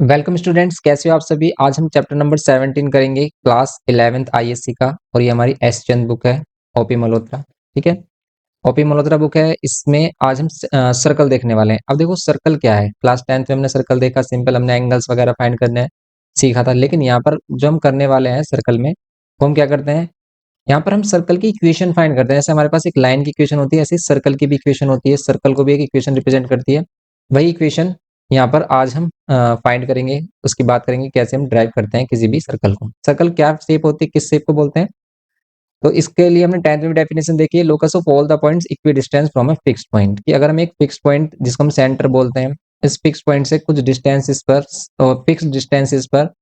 Welcome students, कैसे हो आप सभी। आज हम चैप्टर नंबर 17 करेंगे, क्लास 11th आईएससी का। और ये हमारी एस चंद बुक है, ओपी मल्होत्रा। ठीक है, ओपी मल्होत्रा बुक है। इसमें आज हम सर्कल देखने वाले हैं। अब देखो सर्कल क्या है, क्लास 10th में हमने सर्कल देखा, सिंपल हमने एंगल्स वगैरह फाइंड करने सीखा था। लेकिन यहाँ पर जो हम करने वाले हैं सर्कल में, वो हम क्या करते हैं, यहाँ पर हम सर्कल की इक्वेशन फाइंड करते हैं। जैसे हमारे पास एक लाइन की इक्वेशन होती है, ऐसे सर्कल की भी इक्वेशन होती है। सर्कल को भी एक इक्वेशन रिप्रेजेंट करती है। वही इक्वेशन यहाँ पर आज हम फाइंड करेंगे। उसकी बात करेंगे कैसे हम ड्राइव करते हैं किसी भी सर्कल को। सर्कल क्या शेप होती है, किस शेप को बोलते हैं। तो इसके लिए हमने 10th में डेफिनेशन देखी है, locus of all the points equi distance from a fixed point. कि अगर हम एक फिक्स्ड पॉइंट जिसको हम सेंटर बोलते हैं, इस फिक्स्ड पॉइंट से कुछ डिस्टेंसेस पर, फिक्स्ड डिस्टेंसेस पर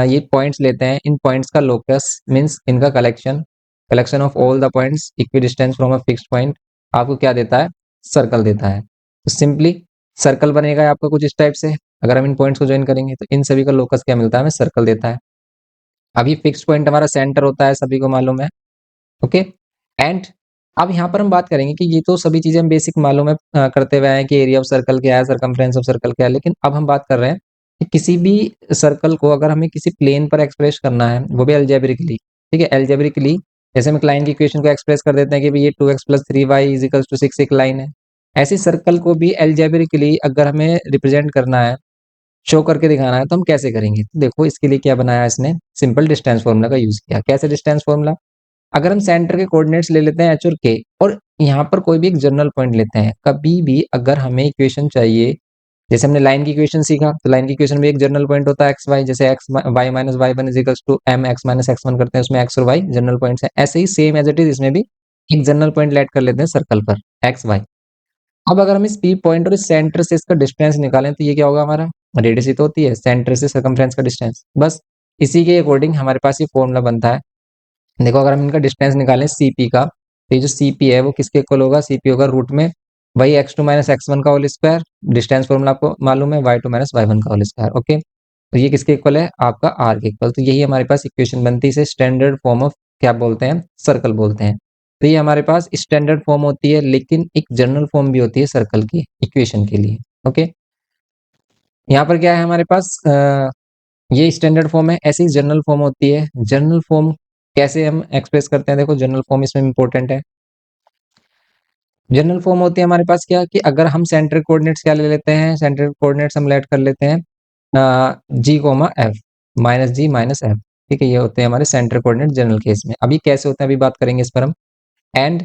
ये पॉइंट्स लेते हैं। इन पॉइंट्स का लोकस मींस इनका collection, collection of all the points equi distance from a fixed point आपको क्या देता है, सर्कल देता है। तो सिंपली सर्कल बनेगा आपका कुछ इस टाइप से। अगर हम इन पॉइंट्स को ज्वाइन करेंगे तो इन सभी का लोकस क्या मिलता है, हमें सर्कल देता है। अब ये फिक्स्ड पॉइंट हमारा सेंटर होता है, सभी को मालूम है। ओके, एंड अब यहाँ पर हम बात करेंगे कि ये तो सभी चीजें हम बेसिक मालूम है, करते हुए हैं कि एरिया ऑफ सर्कल क्या है, सरकमफ्रेंस ऑफ सर्कल क्या है। लेकिन अब हम बात कर रहे हैं कि किसी भी सर्कल को अगर हमें किसी प्लेन पर एक्सप्रेस करना है, वो भी अलजेब्रिकली। ठीक है, अलजेब्रिकली जैसे हम एक लाइन की इक्वेशन को एक्सप्रेस कर देते हैं कि भाई ये 2x + 3y = 6 एक लाइन है। ऐसी सर्कल को भी अलजेब्रिकली अगर हमें रिप्रेजेंट करना है, शो करके दिखाना है, तो हम कैसे करेंगे। तो देखो इसके लिए क्या बनाया इसने, सिंपल डिस्टेंस फॉर्मूला का यूज किया। कैसे डिस्टेंस फॉर्मूला, अगर हम सेंटर के कोऑर्डिनेट्स ले लेते हैं एच और के, और यहाँ पर कोई भी एक जनरल पॉइंट लेते हैं। कभी भी अगर हमें इक्वेशन चाहिए, जैसे हमने लाइन की इक्वेशन सीखा, तो लाइन की इक्वेशन में एक जनरल पॉइंट होता है एक्स वाई। जैसे x y minus y one equals to m x minus x one करते हैं, उसमें एक्स और वाई जनरल पॉइंट्स हैं। ऐसे ही सेम एज इट इज इसमें भी एक जनरल पॉइंट लेट कर लेते हैं सर्कल पर, एक्स वाई। अब अगर हम इस पी पॉइंट और इस सेंटर से इसका डिस्टेंस निकालें, तो ये क्या होगा, हमारा रेडियस ही तो होती है सेंटर से सर्कमफ्रेंस का डिस्टेंस। बस इसी के अकॉर्डिंग हमारे पास ये फॉर्मूला बनता है। देखो अगर हम इनका डिस्टेंस निकालें सीपी का, तो ये जो सीपी है वो किसके इक्वल होगा, सीपी होगा रूट में वही x2 - x1 का होल स्क्वायर। डिस्टेंस फॉर्मूला आपको मालूम है, y2 - y1 का होल स्क्वायर। ओके, तो ये किसके इक्वल है, आपका r के इक्वल। तो यही हमारे पास इक्वेशन बनती है। इसे स्टैंडर्ड फॉर्म ऑफ क्या बोलते हैं, सर्कल बोलते हैं। तो ये हमारे पास स्टैंडर्ड फॉर्म होती है, लेकिन एक जनरल फॉर्म भी होती है सर्कल की इक्वेशन के लिए। ओके, यहाँ पर क्या है हमारे पास, ये स्टैंडर्ड फॉर्म है। ऐसे ही जनरल फॉर्म होती है। जनरल फॉर्म कैसे हम एक्सप्रेस करते हैं, देखो जनरल फॉर्म इसमें इंपॉर्टेंट है। जनरल फॉर्म होती है हमारे पास क्या, कि अगर हम सेंटर कोऑर्डिनेट्स क्या ले लेते हैं, सेंटर कोऑर्डिनेट्स हम लेट कर लेते हैं जी कोमा एफ, -g - f। ठीक है, ये होते हैं हमारे सेंटर कोऑर्डिनेट जनरल केस में। अभी कैसे होते हैं अभी बात करेंगे इस पर हम। एंड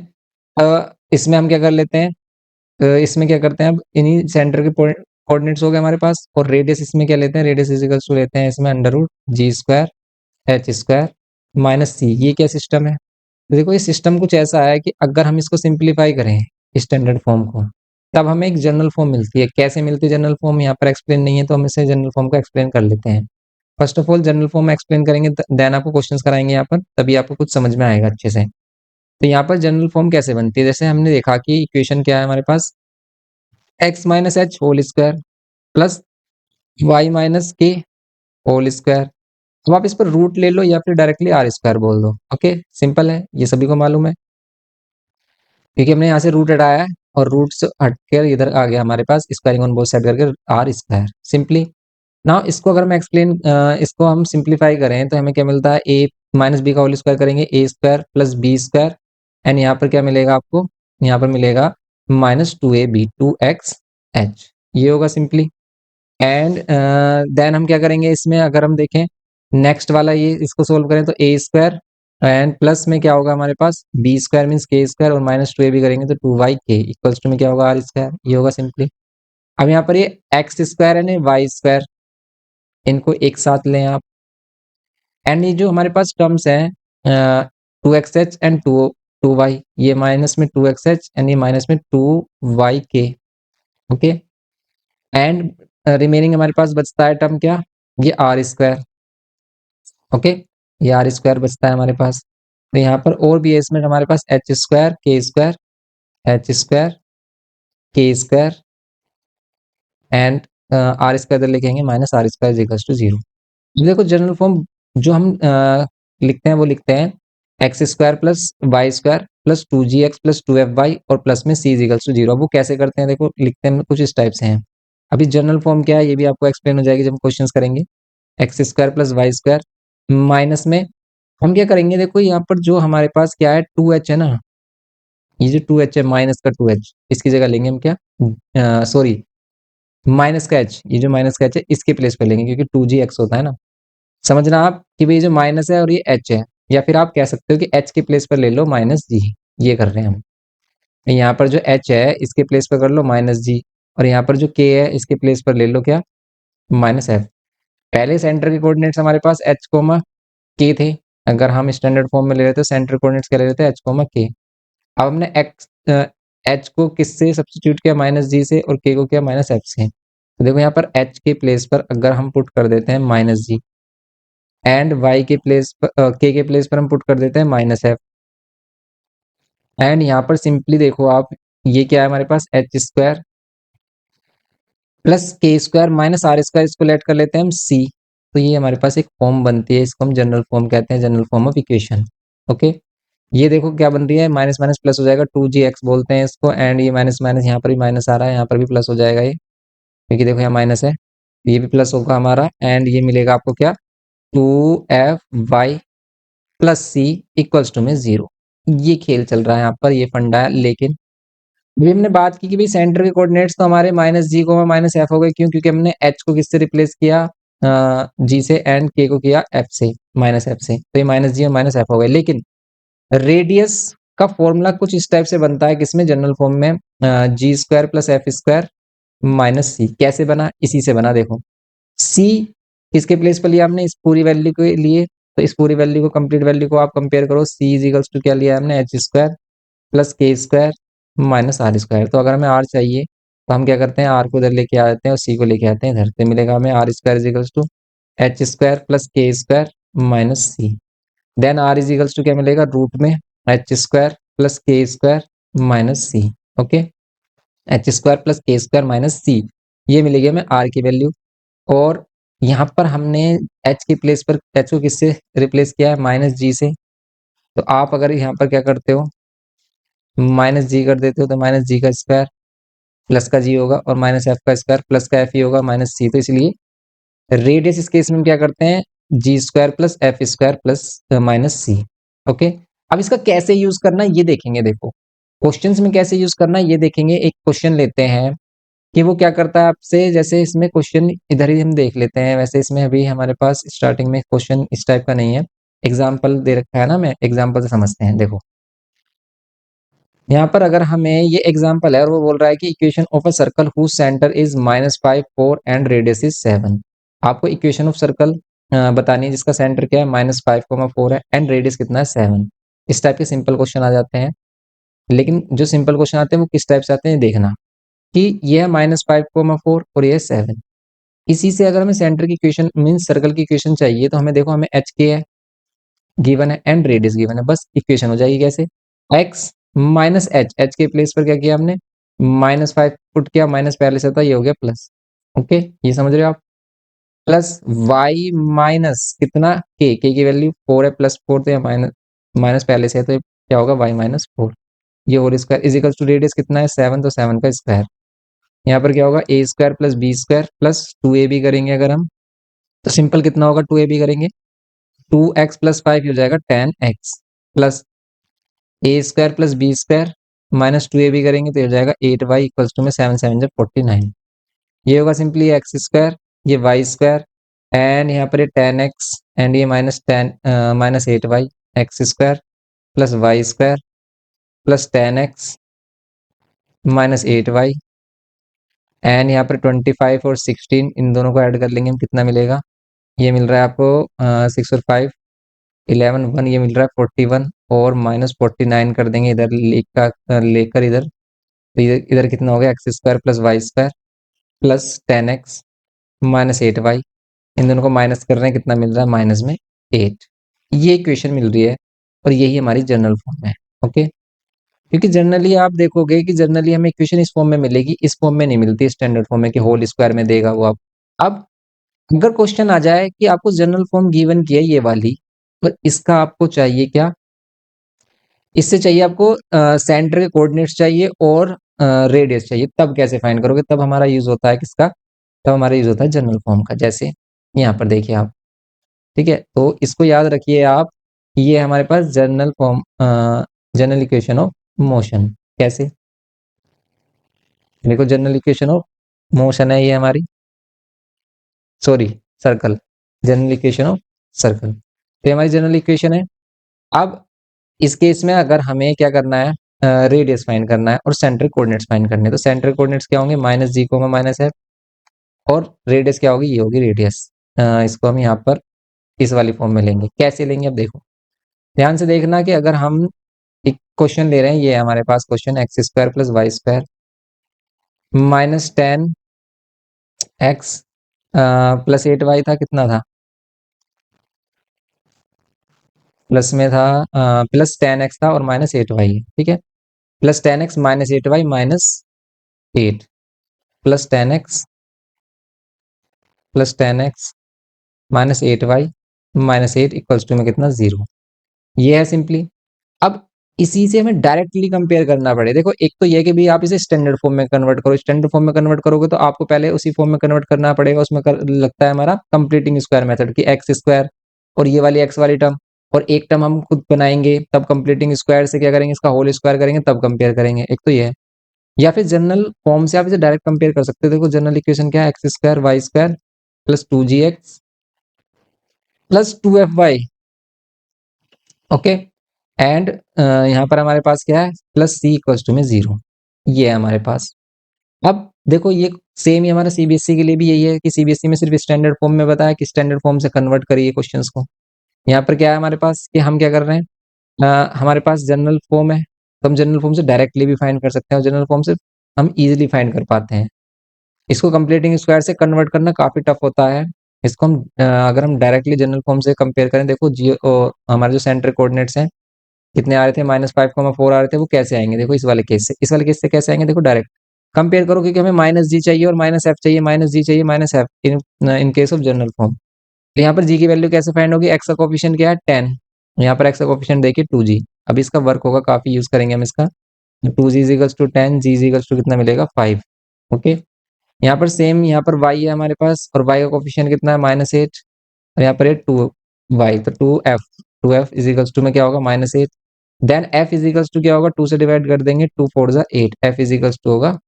इसमें हम क्या कर लेते हैं, इसमें क्या करते हैं, अब इन्हीं सेंटर के कोऑर्डिनेट्स हो गए हमारे पास। और रेडियस इसमें क्या लेते हैं, रेडियस इजिकल्स टू लेते हैं इसमें √g² h² - c। ये क्या सिस्टम है, तो देखो ये सिस्टम कुछ ऐसा है कि अगर हम इसको सिंप्लीफाई करें स्टैंडर्ड फॉर्म को, तब हमें एक जनरल फॉर्म मिलती है। कैसे मिलती है जनरल फॉर्म, यहाँ पर एक्सप्लेन नहीं है, तो हम इसे जनरल फॉर्म को एक्सप्लेन कर लेते हैं। First of all general form explain करेंगे, देन आपको क्वेश्चंस कराएंगे यहाँ पर, तभी आपको कुछ समझ में आएगा अच्छे से। तो यहाँ पर जनरल फॉर्म कैसे बनती है, जैसे हमने देखा कि इक्वेशन क्या है हमारे पास, x - h whole square plus y - k whole square. अब आप इस पर रूट ले लो या फिर डायरेक्टली आर स्क्वायर बोल दो। ओके, सिंपल है, ये सभी को मालूम है, क्योंकि हमने यहाँ से रूट हटाया है और रूट से हटकर इधर आ गया हमारे पास स्क्वायरिंग ऑन बोथ साइड करके आर स्क्वायर। सिंपली नाउ इसको अगर हम एक्सप्लेन, इसको हम सिंप्लीफाई करें, तो हमें क्या मिलता है, a - b का होल स्क्वायर करेंगे a² + b²। एंड यहाँ पर क्या मिलेगा आपको, यहाँ पर मिलेगा -2ab 2xh। ये होगा सिंपली। एंड देन हम क्या करेंगे इसमें, अगर हम देखें नेक्स्ट वाला, ये इसको सोल्व करें तो a² एंड प्लस में क्या होगा हमारे पास, b² मींस k² और -2ab करेंगे तो 2yk इक्वल्स टू में क्या होगा, r²। ये होगा सिंपली। अब यहाँ पर ये x² है ना y², इनको एक साथ लें आप। एंड ये जो हमारे पास टर्म्स हैं 2xh एंड 2y, ये माइनस में 2xh एंड ये माइनस में 2yk। ओके, एंड रिमेनिंग हमारे पास बचता है टर्म क्या, ये r²। ओके, ये r² बचता है हमारे पास। तो यहाँ पर और भी है इसमें हमारे पास h² k² h² k² and r² इधर लिखेंगे -r² = 0। देखो जनरल फॉर्म जो हम लिखते हैं वो लिखते हैं x² + y² + 2gx + 2fy और प्लस में c = 0। अब वो कैसे करते हैं, देखो लिखते हैं कुछ इस टाइप से हैं। अभी जनरल फॉर्म क्या है ये भी आपको एक्सप्लेन हो जाएगी जब हम क्वेश्चन करेंगे। X square plus Y square minus में हम क्या करेंगे, देखो यहाँ पर जो हमारे पास क्या है 2h है ना, ये जो 2h है माइनस का 2h, इसकी जगह लेंगे हम क्या, सॉरी माइनस का h, ये जो माइनस का h है इसके प्लेस पर लेंगे क्योंकि 2gx होता है ना। समझना आप कि भाई जो माइनस है और ये h है, या फिर आप कह सकते हो कि h के प्लेस पर ले लो माइनस g, ये कर रहे हैं हम। यहाँ पर जो h है इसके प्लेस पर कर लो माइनस g, और यहाँ पर जो k है इसके प्लेस पर ले लो क्या, माइनस f। पहले सेंटर के कोऑर्डिनेट्स हमारे पास h कोमा k थे, अगर हम स्टैंडर्ड फॉर्म में ले रहे थे सेंटर कोऑर्डिनेट्स क्या ले रहे थे, h कोमा k। अब हमने h को किससे सब्स्टिट्यूट किया, माइनस g से, और k को किया माइनस f से। तो देखो यहाँ पर h के प्लेस पर अगर हम पुट कर देते हैं माइनस g, एंड y के प्लेस पर k के प्लेस पर हम पुट कर देते हैं माइनस f, एंड यहाँ पर सिंपली देखो आप, ये क्या है हमारे पास H square plus K square minus are square, इसको लेट कर लेते हैं हम c। तो ये हमारे पास एक फॉर्म बनती है, इसको हम जनरल फॉर्म कहते हैं, general form of equation. Okay, ये देखो क्या बन रही है, माइनस माइनस प्लस हो जाएगा, 2gx बोलते हैं इसको, एंड ये माइनस माइनस यहाँ पर भी माइनस आ रहा है, यहाँ पर भी प्लस हो जाएगा ये, क्योंकि देखो यहाँ माइनस है, ये भी प्लस होगा हमारा, एंड ये मिलेगा आपको क्या, 2fy plus C equals to में 0। ये खेल चल रहा है यहाँ पर, ये फंडा है। लेकिन अभी हमने बात की कि भाई सेंटर के कोऑर्डिनेट्स तो हमारे माइनस जी को माइनस एफ हो गए, क्यों, क्योंकि हमने एच को किससे रिप्लेस किया, जी से, एंड के को किया एफ से, माइनस एफ से, तो ये माइनस जी और माइनस एफ हो गए। लेकिन रेडियस का फॉर्मूला कुछ इस टाइप से बनता है, किसमें, जनरल फॉर्म में, G square plus F square minus C. कैसे बना, इसी से बना, देखो सी किसके प्लेस पर लिया हमने, इस पूरी वैल्यू के लिए, तो इस पूरी वैल्यू को, कंप्लीट वैल्यू को आप कंपेयर करो, सी इज इक्वल्स टू क्या लिया हमने, H square plus K square minus are square. तो अगर हमें आर चाहिए तो हम क्या करते हैं, आर को इधर लेके आ जाते हैं और सी को लेके आते हैं इधर, तो मिलेगा हमें R square is equals to H square plus K square minus C. Then R is equals to क्या मिलेगा, रूट में H square plus K square minus C. Okay, H square plus K square minus C, ये मिलेगी हमें are की value. और यहाँ पर हमने एच के प्लेस पर एच को किससे रिप्लेस किया है, माइनस जी से। तो आप अगर यहाँ पर क्या करते हो, माइनस जी कर देते हो, तो माइनस जी का स्क्वायर प्लस का जी होगा, और माइनस एफ का स्क्वायर प्लस का एफ ही होगा माइनस सी। तो इसलिए रेडियस इस केस में हम क्या करते हैं, G square plus F square plus minus C. Okay, अब इसका कैसे यूज करना है ये देखेंगे, देखो क्वेश्चंस में कैसे यूज करना है ये देखेंगे। एक क्वेश्चन लेते हैं कि वो क्या करता है आपसे, जैसे इसमें क्वेश्चन इधर ही हम देख लेते हैं, वैसे इसमें अभी हमारे पास स्टार्टिंग में क्वेश्चन इस टाइप का नहीं है, एग्जाम्पल दे रखा है ना, मैं एग्जाम्पल से समझते हैं। देखो यहाँ पर अगर हमें ये एग्जाम्पल है और वो बोल रहा है कि equation of a circle whose centre is -5 4 and radius is 7। आपको इक्वेशन ऑफ सर्कल बतानी है जिसका सेंटर क्या है, -5 4 है, एंड रेडियस कितना है 7। इस टाइप के सिंपल क्वेश्चन आ जाते हैं। लेकिन जो सिंपल क्वेश्चन आते हैं वो किस टाइप से आते हैं देखना, कि ये है -5 4 और ये है 7। इसी से अगर हमें सेंटर की इक्वेशन मीन सर्कल की इक्वेशन चाहिए, तो हमें देखो, हमें एच के है गिवन है एंड रेडियस गिवन है, बस इक्वेशन हो जाएगी कैसे, एक्स माइनस एच, एच के प्लेस पर क्या किया हमने, -5 पुट किया, माइनस पहले से था, ये हो गया प्लस। ओके, ये समझ रहे हो आप, प्लस वाई माइनस कितना, के की वैल्यू 4 है, +4, तो या माइनस माइनस पहले से है, तो क्या होगा वाई -4, ये whole square is equal to radius कितना है 7, तो 7 का स्क्वायर। यहाँ पर क्या होगा, A square plus B square plus 2ab करेंगे अगर हम, तो सिंपल कितना होगा, 2ab करेंगे, 2x प्लस 5 हो जाएगा 10x प्लस ए square plus B square minus 2ab करेंगे तो हो जाएगा 8y इक्वल्स टू में 7 7 49। ये होगा सिंपली एक्स स्क्वायर, ये वाई स्क्वायर, एंड यहाँ पर ये 10x, एंड ये minus 8y x square plus Y square plus 10x minus 8y, and यहाँ पर 25 और 16 इन दोनों को ऐड कर लेंगे हम, कितना मिलेगा, ये मिल रहा है आपको 6 और 5 11 1, ये मिल रहा है 41, और -49 कर देंगे इधर लेकर इधर, तो इधर इधर कितना हो गया, x square plus Y square plus 10x minus 8y, इन दोनों को माइनस कर रहे हैं, कितना मिल रहा है, माइनस में 8। ये इक्वेशन मिल रही है, और यही हमारी जनरल फॉर्म है। ओके, क्योंकि जनरली आप देखोगे कि जनरली हमें इक्वेशन इस फॉर्म में मिलेगी, इस फॉर्म में नहीं मिलती, स्टैंडर्ड फॉर्म में कि होल स्क्वायर में देगा वो। आप अब अगर क्वेश्चन आ जाए कि आपको जनरल फॉर्म गिवन की है ये वाली, और इसका आपको चाहिए क्या, इससे चाहिए आपको सेंटर के कोऑर्डिनेट्स चाहिए और रेडियस चाहिए, तब कैसे फाइंड करोगे, तब हमारा यूज होता है किसका, तब हमारा यूज होता है जनरल फॉर्म का, जैसे यहाँ पर देखिए आप। ठीक है, तो इसको याद रखिए आप, ये हमारे पास general form, general equation of motion. कैसे? देखो जनरल इक्वेशन ऑफ मोशन है ये हमारी, sorry circle, general equation of circle, तो ये हमारी जनरल इक्वेशन है। अब इस केस में अगर हमें क्या करना है, रेडियस फाइंड करना है और सेंट्रल कोऑर्डिनेट्स फाइंड करने हैं, तो सेंट्रल कोऑर्डिनेट्स क्या होंगे, माइनस जी को माइनस एफ, और रेडियस क्या होगी, ये होगी रेडियस। इसको हम यहाँ पर इस वाली फॉर्म में लेंगे। कैसे लेंगे, अब देखो ध्यान से देखना कि अगर हम एक क्वेश्चन ले रहे हैं, ये हमारे पास question X square plus Y square minus 10x plus 8y था, कितना था, प्लस में था, प्लस 10x था और माइनस 8y है। ठीक है, plus 10x minus 8y minus 8, plus 10x plus 10x minus 8y minus 8 equals to में कितना, 0। ये है सिंपली। अब इसी से हमें डायरेक्टली कंपेयर करना पड़े। देखो एक तो ये कि भी आप इसे स्टैंडर्ड फॉर्म में कन्वर्ट करो, स्टैंडर्ड फॉर्म में कन्वर्ट करोगे तो आपको पहले उसी फॉर्म में कन्वर्ट करना पड़ेगा, उसमें लगता है हमारा कंप्लीटिंग स्क्वायर मेथड की एक्स स्क्वायर और ये वाली एक्स वाली टर्म, और एक टर्म हम खुद बनाएंगे, तब कंप्लीटिंग स्क्वायर से क्या करेंगे, इसका होल स्क्वायर करेंगे, तब कंपेयर करेंगे। एक तो ये है, या फिर जनरल फॉर्म से आप इसे डायरेक्ट कंपेयर कर सकते हो। देखो जनरल इक्वेशन क्या है, x square Y square plus 2gx plus 2fy, okay, and यहाँ पर हमारे पास क्या है, प्लस सी इक्वल्स टू में 0। ये है हमारे पास। अब देखो ये सेम ही हमारा सीबीएसई के लिए भी यही है कि सीबीएसई में सिर्फ स्टैंडर्ड फॉर्म में बताया कि स्टैंडर्ड फॉर्म से कन्वर्ट करिए क्वेश्चंस को। यहाँ पर क्या है हमारे पास कि हम क्या कर रहे हैं, हमारे पास जनरल फॉर्म है, तो हम जनरल फॉर्म से डायरेक्टली भी फाइंड कर सकते हैं, और जनरल फॉर्म से हम इजीली फाइंड कर पाते हैं। इसको कंप्लीटिंग स्क्वायर से कन्वर्ट करना काफी टफ होता है। इसको हम अगर हम डायरेक्टली जनरल फॉर्म से कंपेयर करें, देखो जी हमारे जो सेंटर कोऑर्डिनेट्स हैं कितने आ रहे थे, -5,4 आ रहे थे, वो कैसे आएंगे, देखो इस वाले केस से, इस वाले केस से कैसे आएंगे, देखो डायरेक्ट कंपेयर करो, क्योंकि हमें माइनस जी चाहिए और माइनस एफ चाहिए, माइनस जी चाहिए minus F in case of general form. तो यहाँ पर जी की वैल्यू कैसे फाइंड होगी, एक्स का कोफिशिएंट क्या है 10, यहाँ पर एक्स का कोफिशिएंट देखिए 2g। अब इसका वर्क होगा, काफी यूज करेंगे हम इसका, 2g equals to 10, ji equals to कितना मिलेगा 5। ओके, यहाँ पर सेम, यहाँ पर y है हमारे पास, और y का कोफिशिएंट कितना है -8, और यहाँ पर है 2y, तो 2f इजिकल्स टू में क्या होगा -8, देन f इजिकल्स टू क्या होगा, 2 से डिवाइड कर देंगे, 2 4 जा 8, f इजिकल्स टू होगा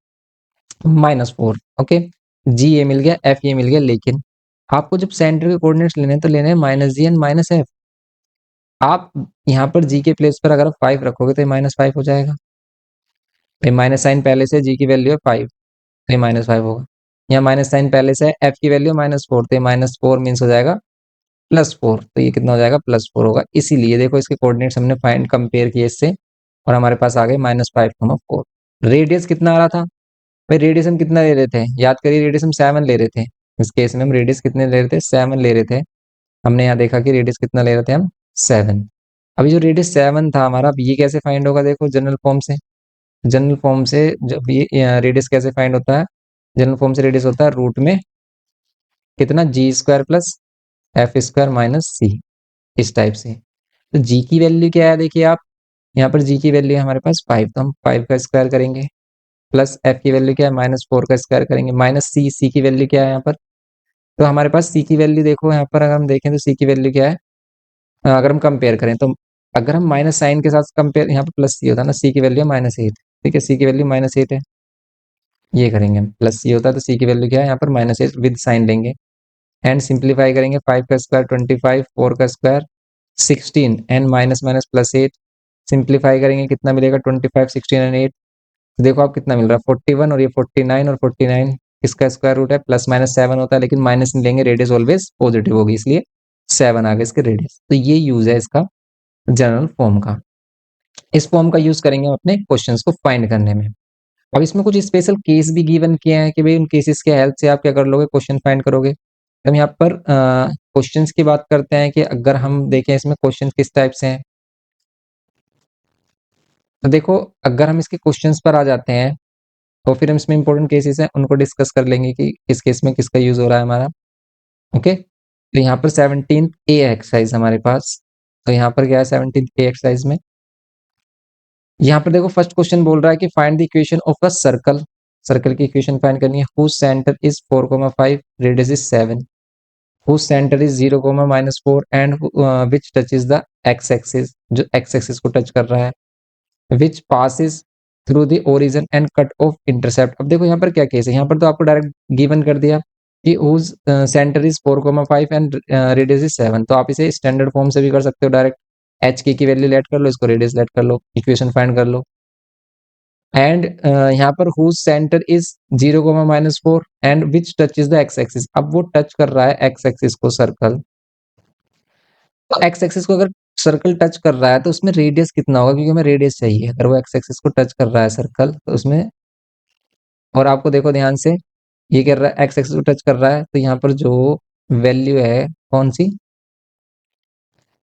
-4। ओके, g ये मिल गया, f ये मिल गया, लेकिन आपको जब सेंटर के कोऑर्डिनेट्स लेने हैं तो लेने हैं -g एंड -f। आप यहाँ पर g के प्लेस पर अगर आप 5 रखोगे तो ये -5 हो जाएगा, ये माइनस साइन पहले से, g की वैल्यू है 5 तो ये -5 होगा, यहाँ माइनस साइन पहले से है, f की वैल्यू -4 तो ये -4 मीन्स हो जाएगा +4, तो ये कितना हो जाएगा, +4 होगा। इसीलिए देखो इसके कोऑर्डिनेट्स हमने फाइंड कंपेयर किए इससे, और हमारे पास आ गए -5,4। रेडियस कितना आ रहा था भाई, रेडियस हम कितना ले रहे थे, याद करिए, रेडियस हम 7 ले रहे थे। इस केस में हम रेडियस कितने ले रहे थे, 7 ले रहे थे। हमने यहाँ देखा कि रेडियस कितना ले रहे थे हम, 7। अभी जो रेडियस 7 था हमारा, अब ये कैसे फाइंड होगा, देखो जनरल फॉर्म से, जनरल फॉर्म से जब ये रेडियस कैसे फाइंड होता है, जनरल फॉर्म से रेडियस होता है रूट में कितना, G square plus F square minus C, इस टाइप से। तो जी की वैल्यू क्या है, देखिए आप, यहाँ पर जी की वैल्यू है हमारे पास 5, तो हम 5 का स्क्वायर करेंगे, प्लस एफ की वैल्यू क्या है, -4 का स्क्वायर करेंगे, माइनस सी, सी की वैल्यू क्या है यहाँ पर, तो हमारे पास सी की वैल्यू देखो, यहाँ पर अगर हम देखें तो सी की वैल्यू क्या है, अगर हम कंपेयर करें तो, अगर हम माइनस साइन के साथ कंपेयर, यहाँ पर प्लस सी होता है ना, सी की वैल्यू -8, ठीक है, सी की वैल्यू -8 है, ये करेंगे हम, प्लस सी होता है तो सी की वैल्यू क्या है यहाँ पर -8 विद साइन लेंगे, एंड सिंप्लीफाई करेंगे, 5 का स्क्वायर 25, 4 का square 16, and minus minus plus 8, simplify करेंगे कितना मिलेगा, 25 16 एंड 8, देखो आप कितना मिल रहा है 41, और ये 49, और 49 इसका स्क्वायर रूट है, +-7 होता है, लेकिन माइनस नहीं लेंगे, रेडियस ऑलवेज पॉजिटिव होगी, इसलिए 7 आ गए इसके रेडियस। तो ये यूज है इसका जनरल फॉर्म का, इस फॉर्म का यूज करेंगे हम अपने क्वेश्चंस को फाइंड करने में। अब इसमें कुछ स्पेशल केस भी गिवन किए हैं कि भाई उन केसेस के हेल्प से आप क्या कर लोगे, क्वेश्चन फाइंड करोगे। हम यहाँ पर क्वेश्चंस की बात करते हैं कि अगर हम देखें इसमें क्वेश्चन किस टाइप से हैं, तो देखो अगर हम इसके क्वेश्चंस पर आ जाते हैं तो फिर हम इसमें इंपॉर्टेंट केसेस हैं उनको डिस्कस कर लेंगे कि किस केस में किसका यूज हो रहा है हमारा। ओके, तो यहाँ पर 17th ए एक्सरसाइज हमारे पास, तो यहाँ पर क्या है 17th ए एक्सरसाइज में, यहाँ पर देखो फर्स्ट क्वेश्चन बोल रहा है कि find the equation of a circle circle की इक्वेशन फाइंड करनी है। Whose centre is 4,5, radius is 7, whose centre is 0, -4 and which touches the x axis, जो एक्स एक्सिस को टच कर रहा है, which passes through the origin and cut off intercept. अब देखो यहाँ पर क्या केस है, यहाँ पर तो आपको डायरेक्ट गिवन कर दिया कि whose centre is 4,5 and radius is 7, तो आप इसे स्टैंडर्ड फॉर्म से भी कर सकते हो डायरेक्ट, एच की वैल्यू लेट कर लो, इसको रेडियस लेट कर लो, इक्वेशन फाइंड कर लो। एंड यहाँ पर whose centre is 0, -4 and which touches the x axis. अब वो टच कर रहा है एक्स एक्सिस को सर्कल, तो एक्स एक्सिस को अगर सर्कल टच कर रहा है तो उसमें रेडियस कितना होगा, क्योंकि हमें रेडियस चाहिए। अगर वो एक्स एक्सिस को टच कर रहा है सर्कल तो उसमें, और आपको देखो ध्यान से, ये कर रहा है एक्स एक्सिस को टच कर रहा है, तो यहाँ पर जो वैल्यू है कौन सी,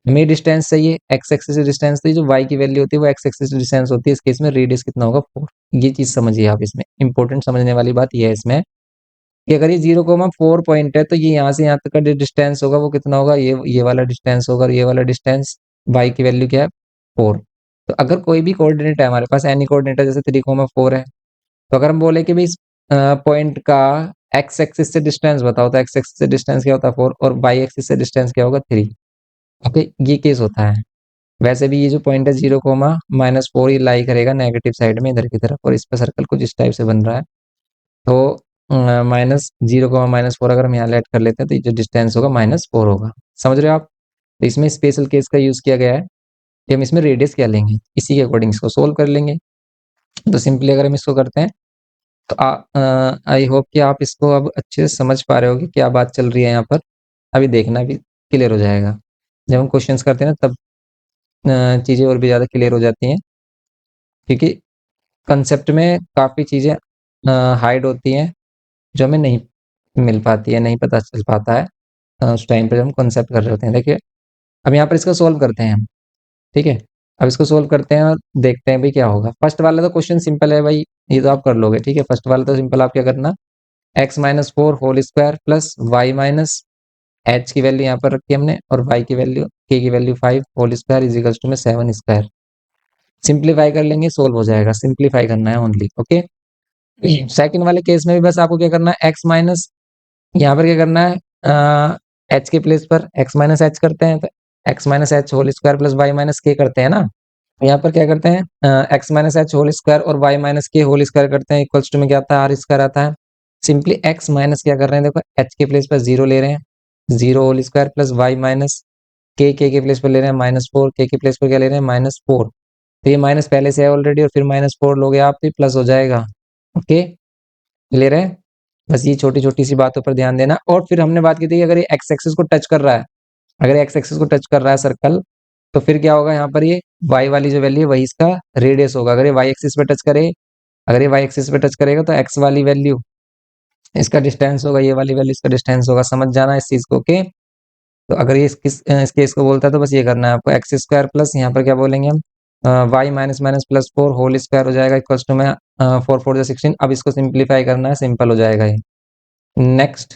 हमें डिस्टेंस चाहिए, एक्स एक्सिस से डिस्टेंस, तो जो वाई की वैल्यू होती है वो एक्स एक्सिस से डिस्टेंस होती है, इस केस में रेडियस कितना होगा 4। ये चीज समझिए आप, इसमें इंपॉर्टेंट समझने वाली बात ये है इसमें कि अगर ये 0,4 पॉइंट है तो ये यहाँ से यहाँ तक का जो डिस्टेंस होगा वो कितना होगा, ये वाला डिस्टेंस होगा, और ये वाला डिस्टेंस, वाई की वैल्यू क्या है 4। तो अगर कोई भी कोऑर्डिनेट है हमारे पास, एनी कोऑर्डिनेट है, जैसे 3,4 है, तो अगर हम बोले कि भाई इस पॉइंट का एक्स एक्सिस से डिस्टेंस बताओ, तो एक्स एक्सिस से डिस्टेंस क्या होता है 4, और वाई एक्सिस से डिस्टेंस क्या होगा 3। ओके, ये केस होता है। वैसे भी ये जो पॉइंट है 0,-4 ये लाई करेगा नेगेटिव साइड में इधर की तरफ, और इस पर सर्कल कुछ इस टाइप से बन रहा है, तो -0,-4 अगर हम यहाँ लेट कर लेते हैं तो ये जो डिस्टेंस होगा -4 होगा। समझ रहे हो आप? तो इसमें स्पेशल केस का यूज किया गया है कि हम इसमें रेडियस क्या लेंगे, इसी के अकॉर्डिंग इसको सोल्व कर लेंगे। तो सिंपली अगर हम इसको करते हैं तो आई होप कि आप इसको अब अच्छे से समझ पा रहे हो कि क्या बात चल रही है यहाँ पर। अभी देखना भी क्लियर हो जाएगा, जब हम क्वेश्चंस करते हैं ना तब चीज़ें और भी ज़्यादा क्लियर हो जाती हैं, क्योंकि कंसेप्ट में काफ़ी चीज़ें हाइड होती हैं जो हमें नहीं मिल पाती है, नहीं पता चल पाता है उस टाइम पे जब हम कंसेप्ट कर रहे होते हैं। देखिए अब यहाँ पर इसको सोल्व करते हैं हम, ठीक है। अब इसको सोल्व करते हैं और देखते हैं भाई क्या होगा। फर्स्ट वाला तो क्वेश्चन सिंपल है भाई, ये तो आप कर लोगे, ठीक है। फर्स्ट वाला तो सिंपल, आप क्या करना, x-4 whole square plus y minus h की वैल्यू यहाँ पर रखी हमने, और y की वैल्यू, k की value 5 whole square is equals to में 7 स्क्वायर। सिंप्लीफाई कर लेंगे, सोल्व हो जाएगा, सिंप्लीफाई करना है ओनली। ओके, सेकंड वाले केस में भी बस आपको क्या करना है, x माइनस, यहाँ पर क्या करना है, h के प्लेस पर x माइनस एच करते हैं, तो x minus H whole square plus y minus k करते हैं ना। यहाँ पर क्या करते हैं, x minus H whole square और y माइनस के होल स्क्वायर करते हैं, इक्वल्स टू में क्या आता है, आर स्क्वायर आता है। सिंपली x माइनस क्या कर रहे हैं, देखो h के प्लेस पर 0 ले रहे हैं, 0 whole square plus y minus k के प्लेस पर ले रहे हैं -4, के प्लेस पर क्या ले रहे हैं -4, तो ये माइनस पहले से है ऑलरेडी, और फिर -4 लोगे आप तो ये प्लस हो जाएगा। ओके, क्लियर है? बस ये छोटी छोटी सी बातों पर ध्यान देना। और फिर हमने बात की थी कि अगर ये एक्स एक्सिस को टच कर रहा है, अगर एक्स एक्सिस को टच कर रहा है सर्कल, तो फिर क्या होगा, यहाँ पर ये y वाली जो वैल्यू है वही इसका रेडियस होगा। अगर ये y एक्सिस पे टच करे, अगर ये y एक्सिस पे टच करेगा तो x वाली वैल्यू इसका डिस्टेंस होगा, ये वाली वैल्यू इसका डिस्टेंस होगा। समझ जाना इस चीज को। ओके, तो अगर ये इस केस को बोलता है तो बस ये करना है आपको, एक्स स्क्वायर प्लस यहाँ पर क्या बोलेंगे हम, y minus minus plus 4 whole square हो जाएगा, इक्वल्स टू में 4 4 16। अब इसको सिंप्लीफाई करना है, सिंपल हो जाएगा ये। नेक्स्ट,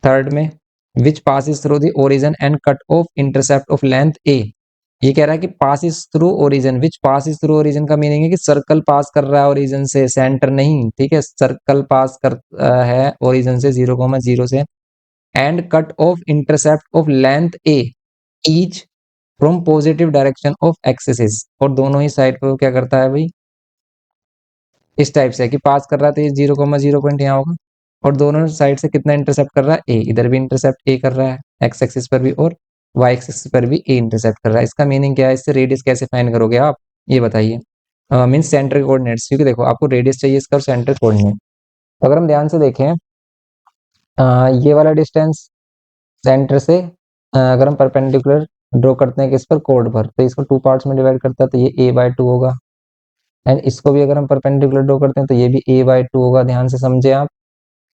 थर्ड में, which passes through the origin and cut off intercept of length A. ये कह रहा है कि passes through origin, which passes through origin का मीनिंग है कि सर्कल पास कर रहा है ओरिजिन से, सेंटर नहीं, ठीक है। सर्कल पास कर है ओरिजिन से 0,0 से, and cut off intercept of length A each from positive direction of axis. और दोनों ही साइड पे वो क्या करता है भाई, इस टाइप से कि पास कर रहा है, तो ये 0,0 पॉइंट यहाँ होगा, और दोनों साइड से कितना इंटरसेप्ट कर रहा है, ए, इधर भी इंटरसेप्ट ए कर रहा है, एक्स एक्सिस पर भी और वाई एक्सिस पर भी ए इंटरसेप्ट कर रहा है। इसका मीनिंग क्या है, इससे रेडियस कैसे फाइंड करोगे आप, ये बताइए। मीन्स सेंटर कोऑर्डिनेट्स, क्योंकि देखो आपको रेडियस चाहिए इसका और सेंटर कोऑर्डिनेट। तो अगर हम ध्यान से देखें, ये वाला डिस्टेंस सेंटर से अगर हम परपेंडिकुलर ड्रॉ करते हैं किस पर, कोड पर, तो इसको 2 पार्ट्स में डिवाइड करता है, तो ये a/2 होगा। एंड इसको भी अगर हम परपेंडिकुलर ड्रॉ करते हैं तो ये भी a/2 होगा। ध्यान से समझे आप,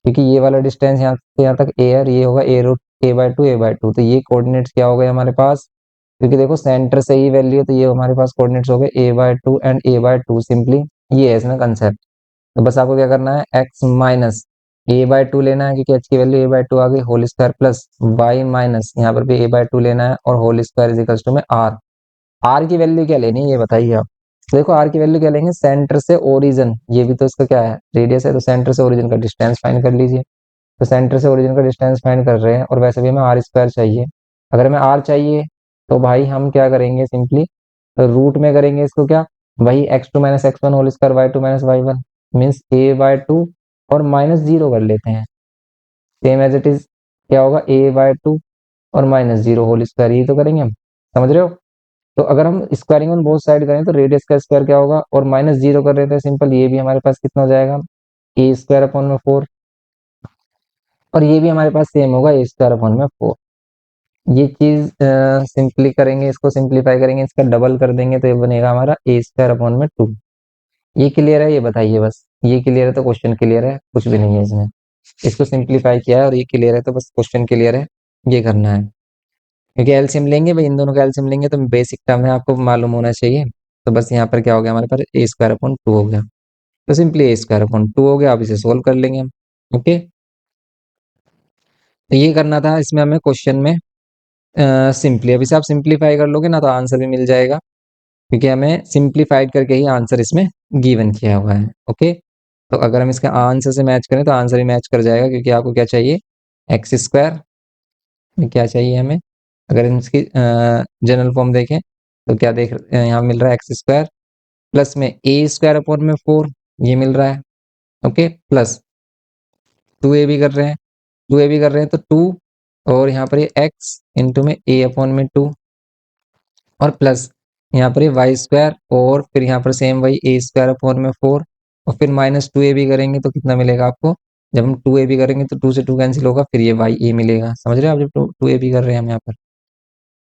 क्योंकि ये वाला डिस्टेंस यहाँ से यहाँ तक a है, और ये होगा a/2 तो ये कोऑर्डिनेट्स क्या हो गए हमारे पास, क्योंकि देखो सेंटर से ही वैल्यू है, तो ये हमारे पास कोऑर्डिनेट्स हो गए a/2 एंड a/2। सिंपली ये है इसमें कंसेप्ट। तो बस आपको क्या करना है, x माइनस a/2 लेना है, क्योंकि h की वैल्यू a/2 आ गई, whole square plus y minus यहाँ पर भी a/2 लेना है, और whole square is equal to में r। r की वैल्यू क्या लेनी है ये बताइए आप। देखो आर की वैल्यू क्या लेंगे, सेंटर से ओरिजिन, ये भी तो इसका क्या है, रेडियस है, तो सेंटर से ओरिजिन का डिस्टेंस फाइंड कर लीजिए। तो सेंटर से ओरिजिन का डिस्टेंस फाइंड कर रहे हैं और वैसे भी हमें आर स्क्वायर चाहिए। अगर हमें आर चाहिए तो भाई हम क्या करेंगे, सिंपली रूट में करेंगे इसको, क्या वही x2 minus x one whole square y two minus y one means a/2 और माइनस जीरो कर लेते हैं, सेम एज इट इज क्या होगा a/2 और माइनस जीरो होल स्क्वायर, ये तो करेंगे हम, समझ रहे हो। तो अगर हम स्क्वायरिंग ऑन बोथ साइड करें तो रेडियस का स्क्वायर क्या होगा, और माइनस जीरो कर रहे थे सिंपल, ये भी हमारे पास कितना हो जाएगा ए स्क्वायर अपॉन में 4, और ये भी हमारे पास सेम होगा ए स्क्वायर अपॉन में 4। ये चीज सिंपली करेंगे, इसको सिंपलीफाई करेंगे, इसका डबल कर देंगे तो ये बनेगा हमारा ए स्क्वायर अपॉन में 2। ये क्लियर है, ये बताइए बस, ये क्लियर है तो क्वेश्चन क्लियर है, कुछ भी नहीं है इसमें। इसको सिंपलीफाई किया है और ये क्लियर है तो बस क्वेश्चन क्लियर है, ये करना है। क्योंकि एलसीएम लेंगे भाई, इन दोनों का एलसीएम लेंगे तो बेसिक टर्म है, आपको मालूम होना चाहिए। तो बस यहाँ पर क्या हो गया हमारे पास, ए स्क्वायर अपॉन 2 हो गया। तो सिंपली ए स्क्वायर अपॉन 2 हो गया, अब इसे सोल्व कर लेंगे हम। ओके, तो ये करना था इसमें हमें क्वेश्चन में। सिंपली अभी से आप सिंपलीफाई कर लोगे ना तो आंसर भी मिल जाएगा, क्योंकि हमें सिंपलीफाइड करके ही आंसर इसमें गिवन किया हुआ है। ओके, तो अगर हम इसका आंसर से मैच करें तो आंसर ही मैच कर जाएगा, क्योंकि आपको क्या चाहिए, एक्स स्क्वायर में क्या चाहिए हमें, अगर इसकी जनरल फॉर्म देखें तो क्या देख यहाँ मिल रहा है, एक्स स्क्वायर प्लस में ए स्क्वायर अपॉन में 4, ये मिल रहा है। ओके, प्लस 2ab कर रहे हैं, 2ab कर रहे हैं तो 2, और यहाँ पर ये एक्स इंटू में ए अपॉन में 2, और प्लस यहाँ पर ये वाई स्क्वायर, और फिर यहाँ पर सेम वही ए स्क्वायर अपॉन में 4, और फिर माइनस 2ab करेंगे तो कितना मिलेगा आपको, जब हम 2ab करेंगे तो 2 से 2 कैंसिल होगा, फिर ये वाई ए मिलेगा, समझ रहे हो आप, जब 2ab कर रहे हैं हम यहाँ पर,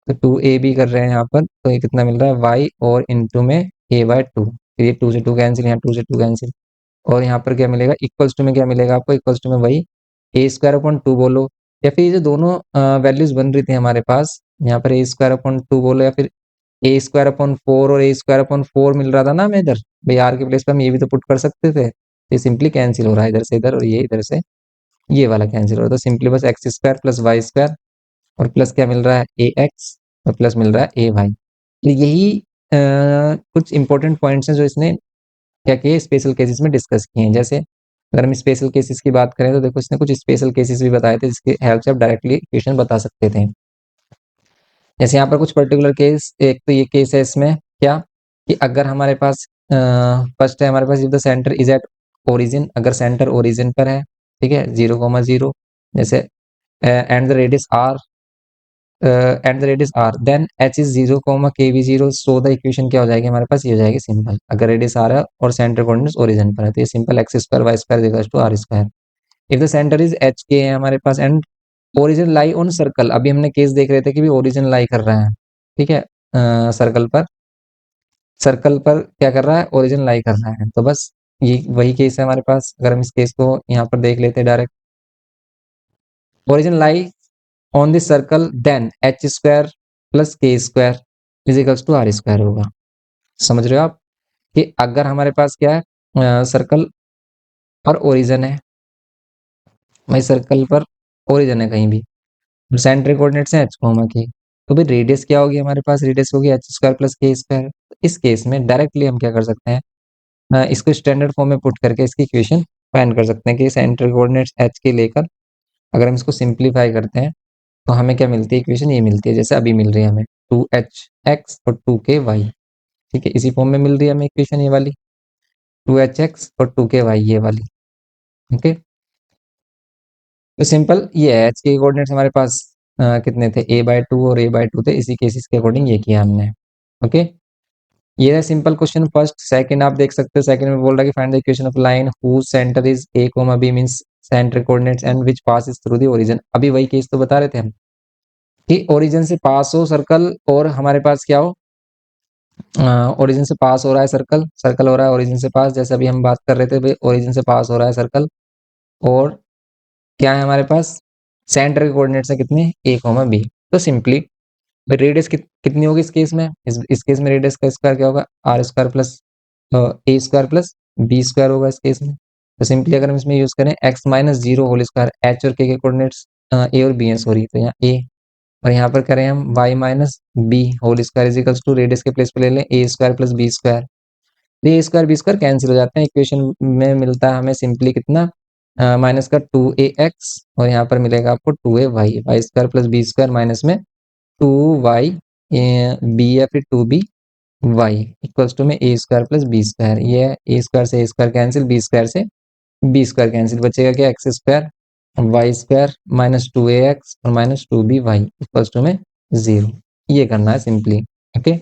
तो 2ab कर रहे हैं यहाँ पर, तो ये कितना मिल रहा है वाई और इंटू में a/2, फिर ये 2 से 2 कैंसिल, यहाँ 2 से 2 कैंसिल, और यहाँ पर क्या मिलेगा, इक्वल्स टू में क्या मिलेगा आपको, इक्वल्स टू में वही ए स्क्वायर अपॉन 2 बोलो, या फिर ये जो दोनों वैल्यूज बन रही थी हमारे पास, यहाँ पर ए स्क्वायर अपॉन 2 बोलो, या फिर ए स्क्वायर अपॉन 4 और ए स्क्वायर अपॉन 4 मिल रहा था ना हमें इधर, भाई आर के प्लेस पे हम ये भी तो पुट कर सकते थे। ये सिंपली कैंसिल हो रहा है इधर से इधर, और ये इधर से ये वाला कैंसिल हो रहा है, तो सिंपली बस x square plus Y square, और प्लस क्या मिल रहा है ए एक्स, और प्लस मिल रहा है ए वाई। तो यही कुछ इंपॉर्टेंट पॉइंट्स हैं जो इसने क्या किए, स्पेशल केसेस में डिस्कस किए हैं। जैसे अगर हम स्पेशल केसेस की बात करें तो देखो इसने कुछ स्पेशल केसेस भी बताए थे, जिसके हेल्प से आप डायरेक्टली इक्वेशन बता सकते थे। जैसे यहाँ पर कुछ पर्टिकुलर केस, एक तो ये केस है इसमें क्या, कि अगर हमारे पास फर्स्ट है हमारे पास, if the centre is at origin, अगर सेंटर ओरिजिन पर है, ठीक है, 0,0, जैसे and the radius R, and the radius R, then H is 0, k भी 0, सो द इक्वेशन क्या हो जाएगी हमारे पास, ये हो जाएगी सिंपल, अगर रेडियस आर है और सेंटर कोऑर्डिनेट्स ओरिजिन पर है तो ये simple X square Y square equals to R square. If the centre is H K है हमारे पास and origin lie on circle, अभी हमने केस देख रहे थे कि भी ओरिजिन लाई कर रहा है, ठीक है, सर्कल पर, सर्कल पर क्या कर रहा है, ओरिजिन लाई कर रहा है, तो बस ये वही केस है हमारे पास। अगर हम इस केस को यहाँ पर देख लेते हैं direct, origin lie on this circle, then H square plus K square is equals to R square होगा। समझ रहे हो आप, कि अगर हमारे पास क्या है, सर्कल पर ओरिजिन है, भाई सर्कल पर ओरिजिन है कहीं भी, सेंट्रिक कोऑर्डिनेट्स है एच कोमा के, तो भाई रेडियस क्या होगी हमारे पास, रेडियस होगी H square plus K square. इस केस में डायरेक्टली हम क्या कर सकते हैं, इसको स्टैंडर्ड फॉर्म में पुट करके इसकी इक्वेशन फाइंड कर सकते हैं, कि सेंट्रिक कोऑर्डिनेट्स एच के लेकर अगर हम इसको सिंप्लीफाई करते हैं तो हमें क्या मिलती है, इक्वेशन ये मिलती है जैसे अभी मिल रही है हमें, 2h(x) और 2k(y), ठीक है, इसी फॉर्म में मिल रही है हमें इक्वेशन ये वाली, 2h(x) और 2k(y) ये वाली। ओके, तो सिंपल ये है, एच के कोऑर्डिनेट्स हमारे पास कितने थे, a/2 और a/2 थे, इसी केसेस के अकॉर्डिंग ये किया हमने। ओके, ये है सिंपल क्वेश्चन फर्स्ट। सेकंड आप देख सकते हो, सेकंड में बोल रहा है कि find the equation of line whose centre is a, b means centre coordinates and which passes through the origin. अभी वही केस तो बता रहे थे हम, कि ओरिजिन से पास हो सर्कल, और हमारे पास क्या हो, ओरिजिन से पास हो रहा है सर्कल, सर्कल हो रहा है ओरिजिन से पास, जैसे अभी हम बात कर रहे थे भाई ओरिजिन से पास हो रहा है सर्कल, और क्या है हमारे पास, सेंटर के कोऑर्डिनेट्स है कितने, a, b। तो सिंपली रेडियस कितनी होगी इस केस में, इस केस में रेडियस का स्क्वायर क्या होगा, आर स्क्वायर प्लस ए स्क्वायर प्लस बी स्क्वायर होगा इस केस में। तो सिंपली अगर हम इसमें यूज करें x minus zero whole square, h और के कोऑर्डिनेट्स ए और बी है सॉरी, तो यहाँ ए, और यहाँ पर करें हम y minus b whole square is equals to, radius के प्लेस पे ले लें a square plus B square, तो ये स्क्वायर बी स्क्वायर कैंसिल हो जाते हैं। इक्वेशन में मिलता है हमें सिंपली कितना, माइनस का 2ax और यहाँ पर मिलेगा आपको 2ay, y square plus B square minus में 2y बी या फिर 2b वाई इक्वल्स टू में a square plus B square. ये ए स्क्वायर से a square cancel, b square से बी स्क्वायर कैंसिल, बचेगा क्या, x square Y square minus 2ax और माइनस 2by इक्वल्स टू में 0। ये करना है सिंपली। ओके,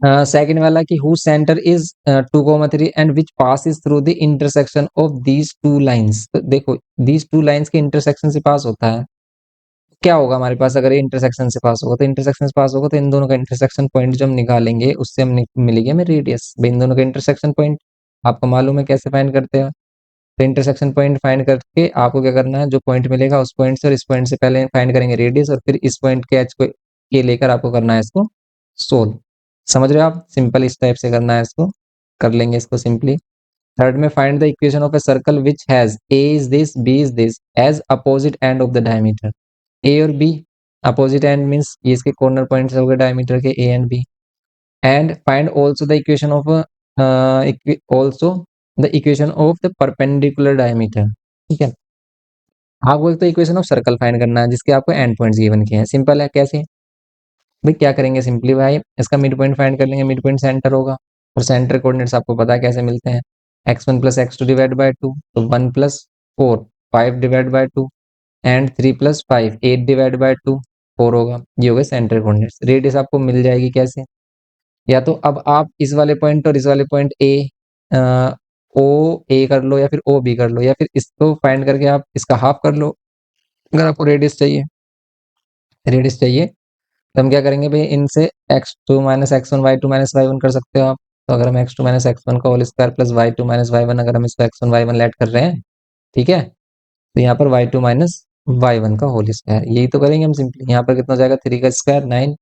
सेकंड वाला कि who centre is 2,3 and which passes through the intersection of these two lines. तो देखो दीज टू लाइंस के इंटरसेक्शन से पास होता है, क्या होगा हमारे पास अगर ये इंटरसेक्शन से पास होगा, तो इंटरसेक्शन से पास होगा तो इन दोनों का इंटरसेक्शन पॉइंट जो हम निकालेंगे उससे हम मिलेगी हमें रेडियस। भाई इन दोनों का इंटरसेक्शन पॉइंट आपको मालूम है कैसे फाइंड करते हैं। तो इंटरसेक्शन पॉइंट फाइंड करके आपको क्या करना है, जो पॉइंट मिलेगा उस पॉइंट से और इस पॉइंट से पहले फाइंड करेंगे रेडियस, और फिर इस पॉइंट के एच को ये लेकर आपको करना है इसको सोल्व। समझ रहे हो आप, सिंपल इस टाइप से करना है इसको, कर लेंगे इसको सिंपली। थर्ड में find the equation of a circle which has A is this B is this as opposite end of the diameter. A और बी अपोजिट एंड मींस ये इसके कॉर्नर पॉइंट्स हो गए डायमीटर के a and b. And find also the equation of also the equation of the perpendicular diameter. ठीक है, आपको एक तो इक्वेशन ऑफ सर्कल फाइंड करना है जिसके आपको एंड पॉइंट्स गिवन किए हैं। सिंपल है, कैसे भाई, क्या करेंगे सिंपली भाई, इसका मिड पॉइंट फाइंड कर लेंगे, मिड पॉइंट सेंटर होगा और सेंटर कोऑर्डिनेट्स आपको पता है कैसे मिलते हैं, x1 plus x2 divide by 2, तो 1 plus 4 5 divide by 2 and 3 plus 5 8 divide by 2 4 होगा। ये हो गए सेंटर कोऑर्डिनेट्स। रेडियस आपको मिल जाएगी कैसे, या तो अब आप इस वाले पॉइंट और इस वाले पॉइंट ए ओ ए कर लो या फिर ओ बी कर लो, या फिर इसको फाइंड करके आप इसका हाफ कर लो अगर आपको रेडियस चाहिए। रेडियस चाहिए तो हम क्या करेंगे भाई, इनसे x2 minus x1 y2 minus y1 कर सकते हो आप। तो अगर हम x2 माइनस x1 का whole square plus y2 minus y1 अगर हम इसको x1 y1 लेट कर रहे हैं, ठीक है, तो यहाँ पर y2 माइनस y1 का होल स्क्वायर, यही तो करेंगे हम सिंपली। यहाँ पर कितना हो जाएगा 3 का स्क्वायर 9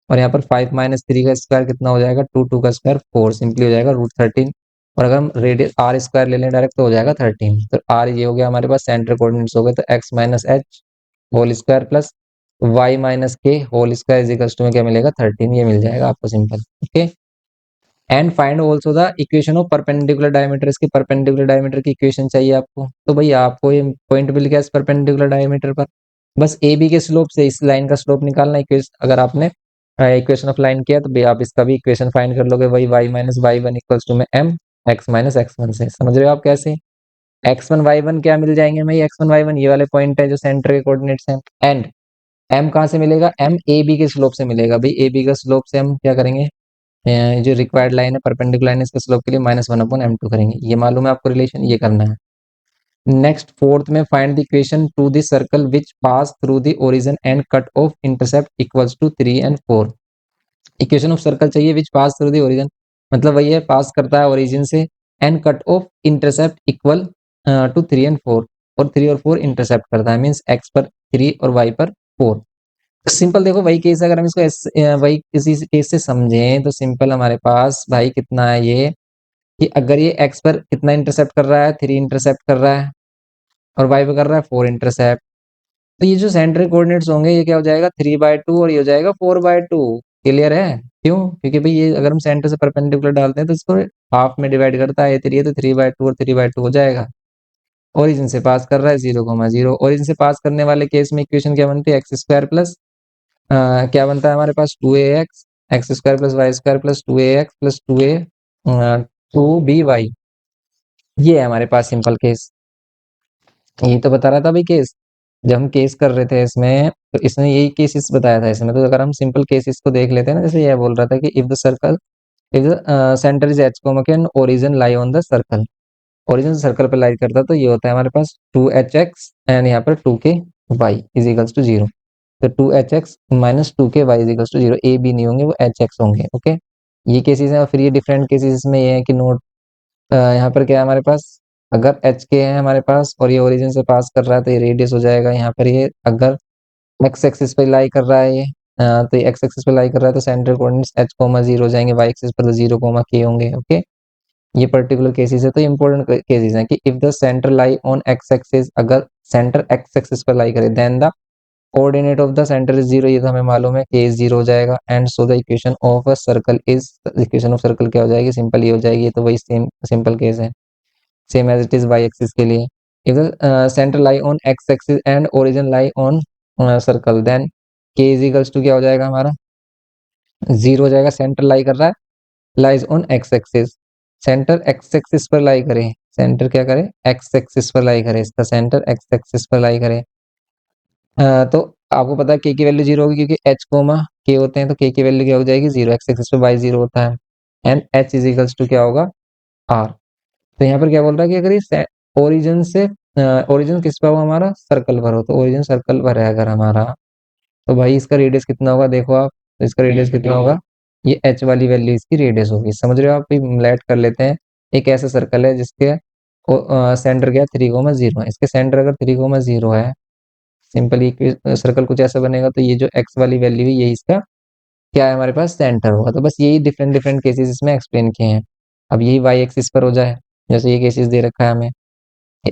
और यहाँ पर 5 माइनस 3 का स्क्वायर कितना हो जाएगा 2 2 का स्क्वायर 4, सिंपली हो जाएगा √13। और अगर हम रेडियस आर स्क्वायर ले लें डायरेक्ट तो हो जाएगा 13। तो आर ये हो गया हमारे पास सेंटर कोऑर्डिनेट्स हो गए, तो x minus H whole square plus y minus के whole square is equals to में क्या मिलेगा 13, ये मिल जाएगा आपको simple. Okay, and find also the equation of perpendicular diameter. इसके परपेंडिकुलर डायमीटर की इक्वेशन चाहिए आपको, तो भाई आपको ये पॉइंट मिल गया इस परपेंडिकुलर डायमीटर पर, बस ए बी के स्लोप से इस लाइन का स्लोप निकालना। इक्वेशन अगर आपने इक्वेशन ऑफ लाइन किया तो भाई आप इसका भी इक्वेशन फाइंड कर लोगे, वही y minus y one equals to में m x माइनस x1 से। समझ रहे हो आप कैसे, x1 y1 क्या मिल जाएंगे भाई, x1 y1 ये वाले पॉइंट है जो सेंटर के कोऑर्डिनेट्स हैं। एंड m कहाँ से मिलेगा, m ए बी के स्लोप से मिलेगा। भाई ए बी का स्लोप से हम क्या करेंगे, जो रिक्वायर्ड लाइन है परपेंडिकुलर लाइन है इसके स्लोप के लिए -1/m2 करेंगे। ये मालूम है आपको रिलेशन, ये करना है। नेक्स्ट फोर्थ में find the equation to the circle which pass through the origin and cut off intercept equals to 3 and 4। Equation of circle चाहिए which pass through the origin, मतलब वही है पास करता है ओरिजिन से, and cut off intercept equal to 3 and 4, और 3 और 4 intercept करता है, मीन्स x पर 3 और y पर 4। सिंपल देखो वही केस है, अगर हम इसको वही किसी केस से समझें तो सिंपल हमारे पास भाई कितना है ये, कि अगर ये x पर कितना इंटरसेप्ट कर रहा है 3 इंटरसेप्ट कर रहा है और y पे कर रहा है 4 इंटरसेप्ट, तो ये जो सेंट्रिक कोऑर्डिनेट्स होंगे ये क्या हो जाएगा 3/2 और ये हो जाएगा 4/2। क्लियर है, क्यों, क्योंकि भाई ये अगर हम सेंटर से परपेंडिकुलर डालते हैं तो इसको हाफ में डिवाइड करता है, ये 3 है तो 3/2 और 3/2 हो जाएगा। ओरिजिन से पास कर रहा है 0,0, ओरिजिन से पास करने वाले केस में इक्वेशन क्या बनती है, एक्स स्क्वायर प्लस क्या बनता है हमारे पास 2ax x square plus Y square plus 2ax plus 2b y। ये है हमारे पास सिंपल केस। ये तो बता रहा था भाई केस, जब हम केस कर रहे थे इसमें तो इसने यही केसेस बताया था इसमें। तो अगर हम सिंपल केसेस को देख लेते हैं ना, जैसे ये बोल रहा था कि if the circle if the centre is H and origin lie on the circle, origin circle पे लाई करता है तो ये होता है हमारे पास 2hx एंड यहाँ पर 2k y is equals to 0। तो 2hx minus 2k y is equals to 0, a b नहीं होंगे वो hx होंगे। ओके, ये केसेस हैं। और फिर ये डिफरेंट केसेस में ये है कि नोट यहाँ पर क्या है हमारे पास, अगर एच के है हमारे पास और ये ओरिजिन से पास कर रहा है तो ये रेडियस हो जाएगा। यहाँ पर ये अगर एक्स एक्सिस पे लाई कर रहा है ये तो ये एक्स एक्सिस पे लाई कर रहा है तो सेंटर कोऑर्डिनेट्स h, 0 हो जाएंगे, y एक्सिस पर तो 0, k होंगे। ओके, ये पर्टिकुलर केसेस है। तो इंपॉर्टेंट केसेस हैं कि if the centre lie on x axis, अगर सेंटर एक्स एक्सिस पर लाई करे then the coordinate of the centre is zero, ये तो हमें मालूम है, के इज जीरो हो जाएगा। And so the equation of a circle is, equation of circle क्या हो जाएगी, सिंपल ये हो जाएगी, ये तो वही सेम सिंपल केस है, same as it is y axis के लिए। If the centre lie on x axis and origin lie on circle, then k is equals to क्या हो जाएगा हमारा, जीरो हो जाएगा। सेंटर लाई कर रहा है, lies on x axis, centre x axis पर लाई करे, सेंटर क्या करे, एक्स एक्सिस पर लाई करे, इसका सेंटर एक्स एक्सिस पर लाई करे। तो आपको पता है के की वैल्यू जीरो होगी, क्योंकि एच कोमा के होते हैं, तो के की वैल्यू क्या हो जाएगी, जीरो, एक्स एक्सिस पे वाई जीरो होता है। And h is equals to क्या होगा, आर। तो यहाँ पर क्या बोल रहा है कि अगर ये ओरिजिन से, ओरिजिन किस पर हो हमारा, सर्कल पर हो, तो ओरिजिन सर्कल पर है अगर हमारा, तो भाई इसका रेडियस कितना होगा, देखो आप, तो इसका रेडियस कितना होगा, ये एच वाली वैल्यू इसकी रेडियस होगी, समझ रहे हो आप। लेट कर लेते हैं, एक ऐसा सर्कल है जिसके सेंटर क्या, 3,0 है, इसके सेंटर अगर 3,0 है, सिंपली सर्कल कुछ ऐसा बनेगा, तो ये जो एक्स वाली वैल्यू है, ये इसका क्या है, हमारे पास सेंटर होगा। तो बस यही डिफरेंट डिफरेंट केसेस इसमें एक्सप्लेन किए हैं। अब यही वाई एक्सिस पर हो जाए, जैसे ये केसेस दे रखा है हमें,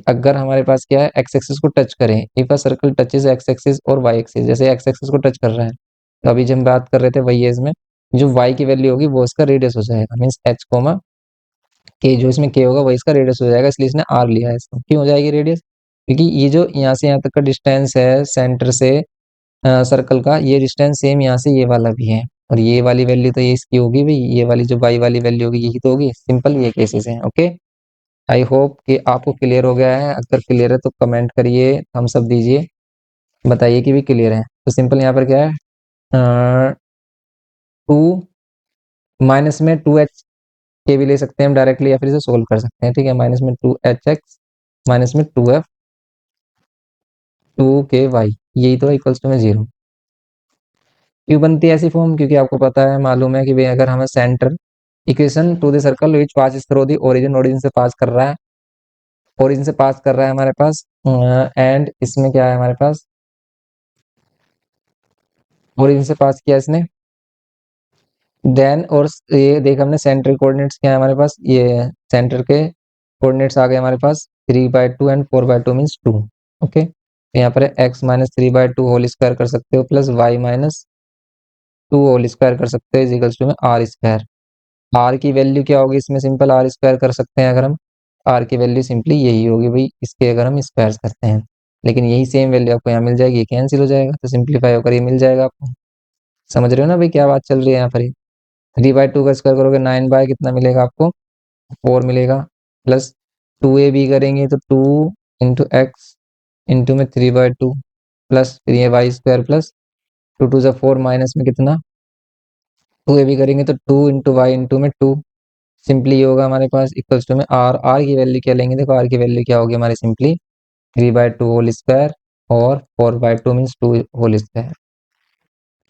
अगर हमारे पास क्या है, एक्स एक्सिस को टच करें, if a circle touches x axis और वाई एक्सिस, जैसे एक्स एक्सिस को टच कर रहा है, तो अभी जो हम बात कर रहे थे वही है, इसमें जो वाई की वैल्यू होगी वो इसका रेडियस हो जाएगा, मीन्स एच कोमा के, जो इसमें के होगा वही इसका रेडियस हो जाएगा, इसलिए इसने आर लिया है इसको। क्यों हो जाएगी रेडियस, क्योंकि ये जो यहाँ से यहाँ तक का डिस्टेंस है सेंटर से सर्कल का, ये डिस्टेंस सेम यहाँ से ये वाला भी है, और ये वाली वैल्यू तो ये इसकी होगी भाई, ये वाली जो वाई वाली वैल्यू होगी यही तो होगी, सिंपल ये केसेस हैं। ओके, आई होप कि आपको क्लियर हो गया है, अगर क्लियर है तो कमेंट करिए, हम सब दीजिए, बताइए कि भी क्लियर है। तो सिंपल यहाँ पर क्या है, टू माइनस में टू एच के भी ले सकते हैं हम डायरेक्टली, या फिर इसे सोल्व कर सकते हैं, ठीक है, माइनस में टू एच एक्स माइनस में टू एफ टू के वाई, यही तो इक्वल्स टू में जीरो। क्यों बनती है ऐसी फॉर्म, क्योंकि आपको पता है, मालूम है कि भाई अगर हमें centre equation to the circle which pass through the origin, origin से पास कर रहा है, ओरिजिन से पास कर रहा है हमारे पास, एंड इसमें क्या है हमारे पास, ओरिजिन से पास किया इसने, देन और ये देख हमने सेंटर कोऑर्डिनेट्स क्या है हमारे पास, ये सेंटर के कोऑर्डिनेट्स आ गए हमारे पास 3/2 एंड 4/2 मीन्स 2। ओके, यहाँ पर एक्स माइनस 3/2 होल स्क्वायर कर सकते हो, plus y minus 2 whole square कर सकते हो, इजिकल्स टू में आर स्क्वायर। आर की वैल्यू क्या होगी इसमें, सिंपल आर स्क्वायर कर सकते हैं अगर हम, आर की वैल्यू सिंपली यही होगी भाई, इसके अगर हम स्क्वायर करते हैं, लेकिन यही सेम वैल्यू आपको यहाँ मिल जाएगी, ये कैंसिल हो जाएगा, तो सिंपलीफाई होकर ये मिल जाएगा आपको। समझ रहे हो ना भाई क्या बात चल रही है यहाँ पर, 3/2 का स्क्वायर करोगे 9 बाय कितना मिलेगा आपको, 4 मिलेगा, प्लस 2ab करेंगे तो 2 × x इंटू में 3/2, प्लस फिर ये वाई स्क्वायर प्लस 2 × 2 = 4, माइनस में कितना, 2ab करेंगे तो 2 × y इंटू में 2, सिंपली ये होगा हमारे पास इक्वल्स टू में आर। आर की वैल्यू क्या लेंगे, देखो आर की वैल्यू क्या होगी हमारी, सिंपली 3/2 होल स्क्वायर और 4/2 मीन्स 2 होल स्क्वायर।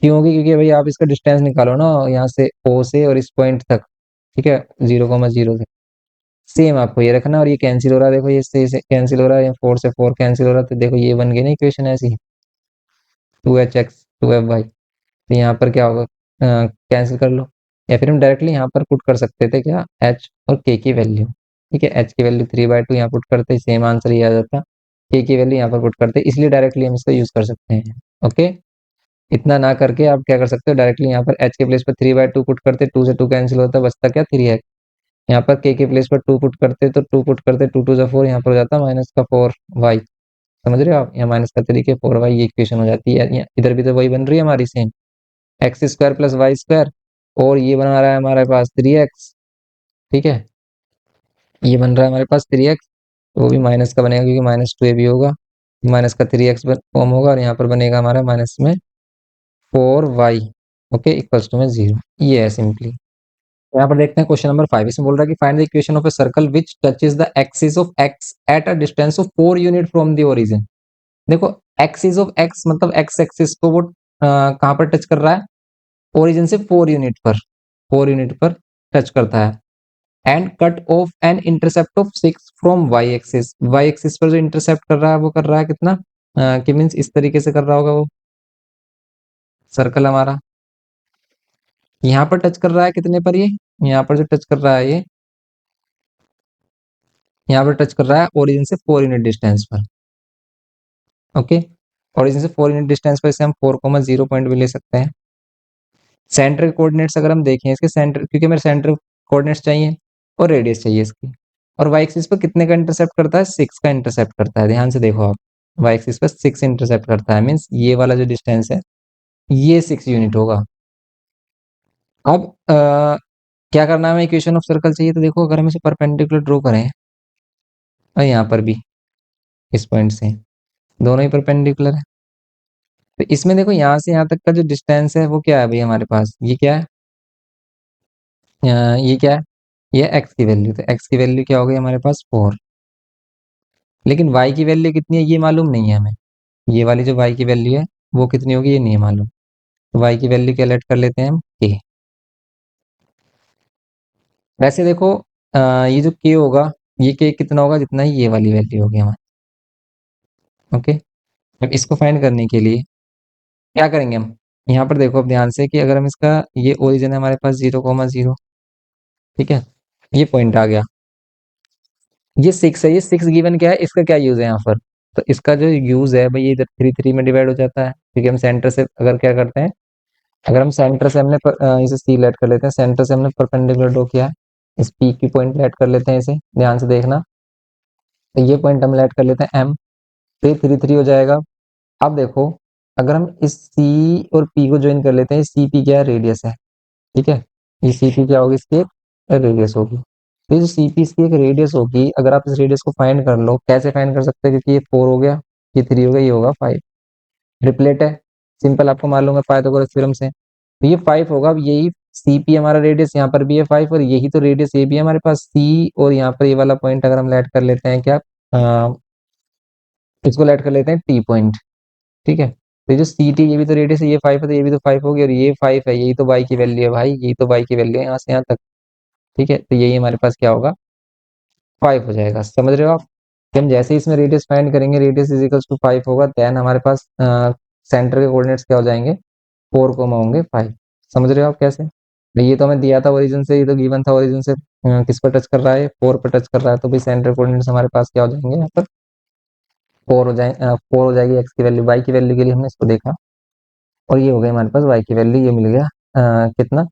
क्यों होगी, क्योंकि भाई आप इसका डिस्टेंस निकालो ना यहाँ से ओ से और इस पॉइंट तक, ठीक है, 0,0 से, सेम आपको ये रखना, और ये कैंसिल हो रहा है, देखो ये इससे कैंसिल हो रहा है, 4 से 4 कैंसिल हो रहा है, तो देखो ये बन गई ना इक्वेशन ऐसी, 2hx 2fy। तो यहाँ पर क्या होगा, कैंसिल कर लो, या फिर हम डायरेक्टली यहाँ पर पुट कर सकते थे क्या, h और k की वैल्यू, ठीक है, h की वैल्यू 3/2 यहाँ पुट करते, सेम आंसर ही आ जाता, k की वैल्यू यहाँ पर पुट करते, इसलिए डायरेक्टली हम इसको यूज कर सकते हैं। ओके, इतना ना करके आप क्या कर सकते हो, डायरेक्टली यहाँ पर h के प्लेस पर 3/2 पुट करते, 2 से 2 कैंसिल होता, बचता क्या, 3x, यहाँ पर k के प्लेस पर 2 पुट करते, तो 2 पुट करते, 2 × 2 = 4, यहाँ पर हो जाता माइनस का 4y, समझ रहे हो आप, यहाँ माइनस का 3 के 4y, ये इक्वेशन हो जाती है, इधर भी तो वही बन रही है हमारी same, x square plus Y square, और ये बना रहा है हमारे पास 3x, ठीक है, ये बन रहा है हमारे पास 3x, तो वो भी माइनस का बनेगा क्योंकि -2 भी होगा, माइनस का 3x फॉर्म होगा, और यहाँ पर बनेगा हमारा माइनस में 4y, ओके, इक्वल्स टू में 0, ये है सिंपली। यहाँ पर देखते हैं क्वेश्चन नंबर 5, इसमें बोल रहा है कि find the equation of a circle which touches the axis of x at a distance of 4 unit from the origin. देखो एक्सिस ऑफ x मतलब x एक्सिस को वो कहाँ पर टच कर रहा है, ओरिजिन से 4 यूनिट पर, 4 यूनिट पर टच करता है, and cut off an intercept of 6 from y axis, y axis पर जो इंटरसेप्ट कर रहा है वो कर रहा है कितना, कि मीन्स इस तरीके से कर रहा होगा वो सर्कल हमारा, यहाँ पर टच कर रहा है कितने पर, ये यहाँ पर जो टच कर रहा है, ये यहाँ पर टच कर रहा है ओरिजिन से 4 यूनिट डिस्टेंस पर। ओके, ओरिजिन से 4 यूनिट डिस्टेंस पर इसे हम 4,0 पॉइंट भी ले सकते हैं। सेंटर कोऑर्डिनेट्स अगर हम देखें इसके सेंटर, क्योंकि मेरे सेंटर कोऑर्डिनेट्स चाहिए और रेडियस चाहिए इसकी, और वाई एक्सिस पर कितने का इंटरसेप्ट करता है, 6 का इंटरसेप्ट करता है। ध्यान से देखो आप, वाई एक्सिस पर 6 इंटरसेप्ट करता है, मीन्स ये वाला जो डिस्टेंस है ये 6 यूनिट होगा। अब क्या करना है, हमें इक्वेशन ऑफ सर्कल चाहिए। तो देखो अगर हम इसे परपेंडिकुलर ड्रॉ करें और यहाँ पर भी इस पॉइंट से, दोनों ही परपेंडिकुलर है, तो इसमें देखो यहाँ से यहाँ तक का जो डिस्टेंस है वो क्या है भाई हमारे पास, ये क्या है, ये क्या है, ये एक्स की वैल्यू। तो एक्स की वैल्यू क्या हो गई हमारे पास 4, लेकिन वाई की वैल्यू कितनी है ये मालूम नहीं है हमें। ये वाली जो वाई की वैल्यू है वो कितनी होगी ये नहीं है मालूम, तो वाई की वैल्यू कैलकुलेट कर लेते हैं हम के। वैसे देखो ये जो के होगा, ये के कितना होगा, जितना ही ये वाली वैल्यू होगी हमारी। ओके, अब इसको फाइंड करने के लिए क्या करेंगे हम, यहाँ पर देखो अब ध्यान से कि अगर हम इसका, ये ओरिजिन है हमारे पास 0,0, ठीक है, ये पॉइंट आ गया, ये 6 है, ये 6 गिवन क्या है, इसका क्या यूज है यहाँ पर। तो इसका जो यूज है भाई, ये इधर 3 में डिवाइड हो जाता है, क्योंकि हम सेंटर से अगर क्या करते हैं, अगर हम सेंटर से हमने इसे सी लेट कर लेते हैं, सेंटर से हमने परपेंडिकुलर ड्रॉ किया है, इस पी की पॉइंट लेट कर लेते हैं इसे, ध्यान से देखना। तो ये पॉइंट हम लेट कर लेते हैं एम, तो 3 हो जाएगा। अब देखो अगर हम इस सी और पी को ज्वाइन कर लेते हैं, सी पी क्या है, रेडियस है, ठीक है, ये सी पी क्या होगी, इसकी एक रेडियस होगी। तो ये जो सी पी इसकी एक रेडियस होगी, अगर आप इस रेडियस को फाइंड कर लो, कैसे फाइंड कर सकते हैं, क्योंकि ये 4 हो गया, ये 3 हो गया, ये होगा 5, ट्रिपलेट है, सिंपल आपको मालूम है पाइथागोरस थ्योरम से। तो ये 5 होगा। अब यही सी पी हमारा रेडियस यहाँ पर भी है 5, और यही तो रेडियस ये भी है हमारे पास सी, और यहाँ पर ये वाला पॉइंट अगर हम लेट कर लेते हैं क्या, इसको लेट कर लेते हैं टी पॉइंट, ठीक है। तो ये जो सी टी, ये भी तो रेडियस है, ये 5 है, तो ये भी तो 5 होगी, और ये 5 है, यही तो बाई की वैल्यू है भाई, यही तो बाई की वैल्यू है यहाँ से यहाँ तक, ठीक है। तो यही हमारे पास क्या होगा, 5 हो जाएगा। समझ रहे हो आप, कि हम जैसे ही इसमें रेडियस फाइंड करेंगे, रेडियस इज इक्वल टू 5 होगा, देन हमारे पास सेंटर के कोऑर्डिनेट्स क्या हो जाएंगे, 4 होंगे 5। समझ रहे हो आप कैसे, तो ये तो हमें दिया था ओरिजिन से, ये तो गिवन था ओरिजिन से, किस पर टच कर रहा है, 4 पर टच कर रहा है, तो भाई सेंटर कोऑर्डिनेट्स हमारे पास क्या हो जाएंगे यहाँ पर, 4 हो जाएगी एक्स की वैल्यू। वाई की वैल्यू के लिए हमने इसको देखा, और ये हो गई हमारे पास वाई की वैल्यू, ये मिल गया कितना,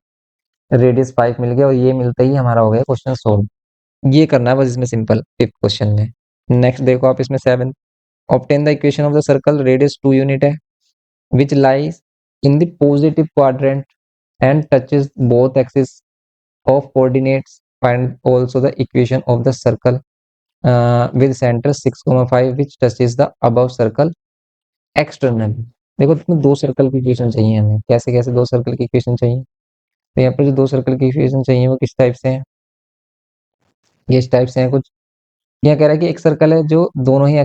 रेडियस 5 मिल गया, और ये मिलता ही हमारा हो गया क्वेश्चन सोल्व। ये करना है बस इसमें सिंपल, फिफ्थ क्वेश्चन में। नेक्स्ट देखो आप इसमें 7, obtain the equation of the circle, radius 2 unit है, which lies in the positive quadrant and touches both axes of coordinates. Find also the equation of the circle with center 6,5 which touches the above circle externally. देखो तुम्हें दो circle की इक्वेशन चाहिए हमें, कैसे कैसे दो सर्कल की इक्वेशन चाहिए। तो यहाँ पर जो दो सर्कल की इक्वेशन चाहिए वो किस टाइप से है, ये इस टाइप से है कुछ। यहाँ कह रहा है कि एक सर्कल है जो दोनों ही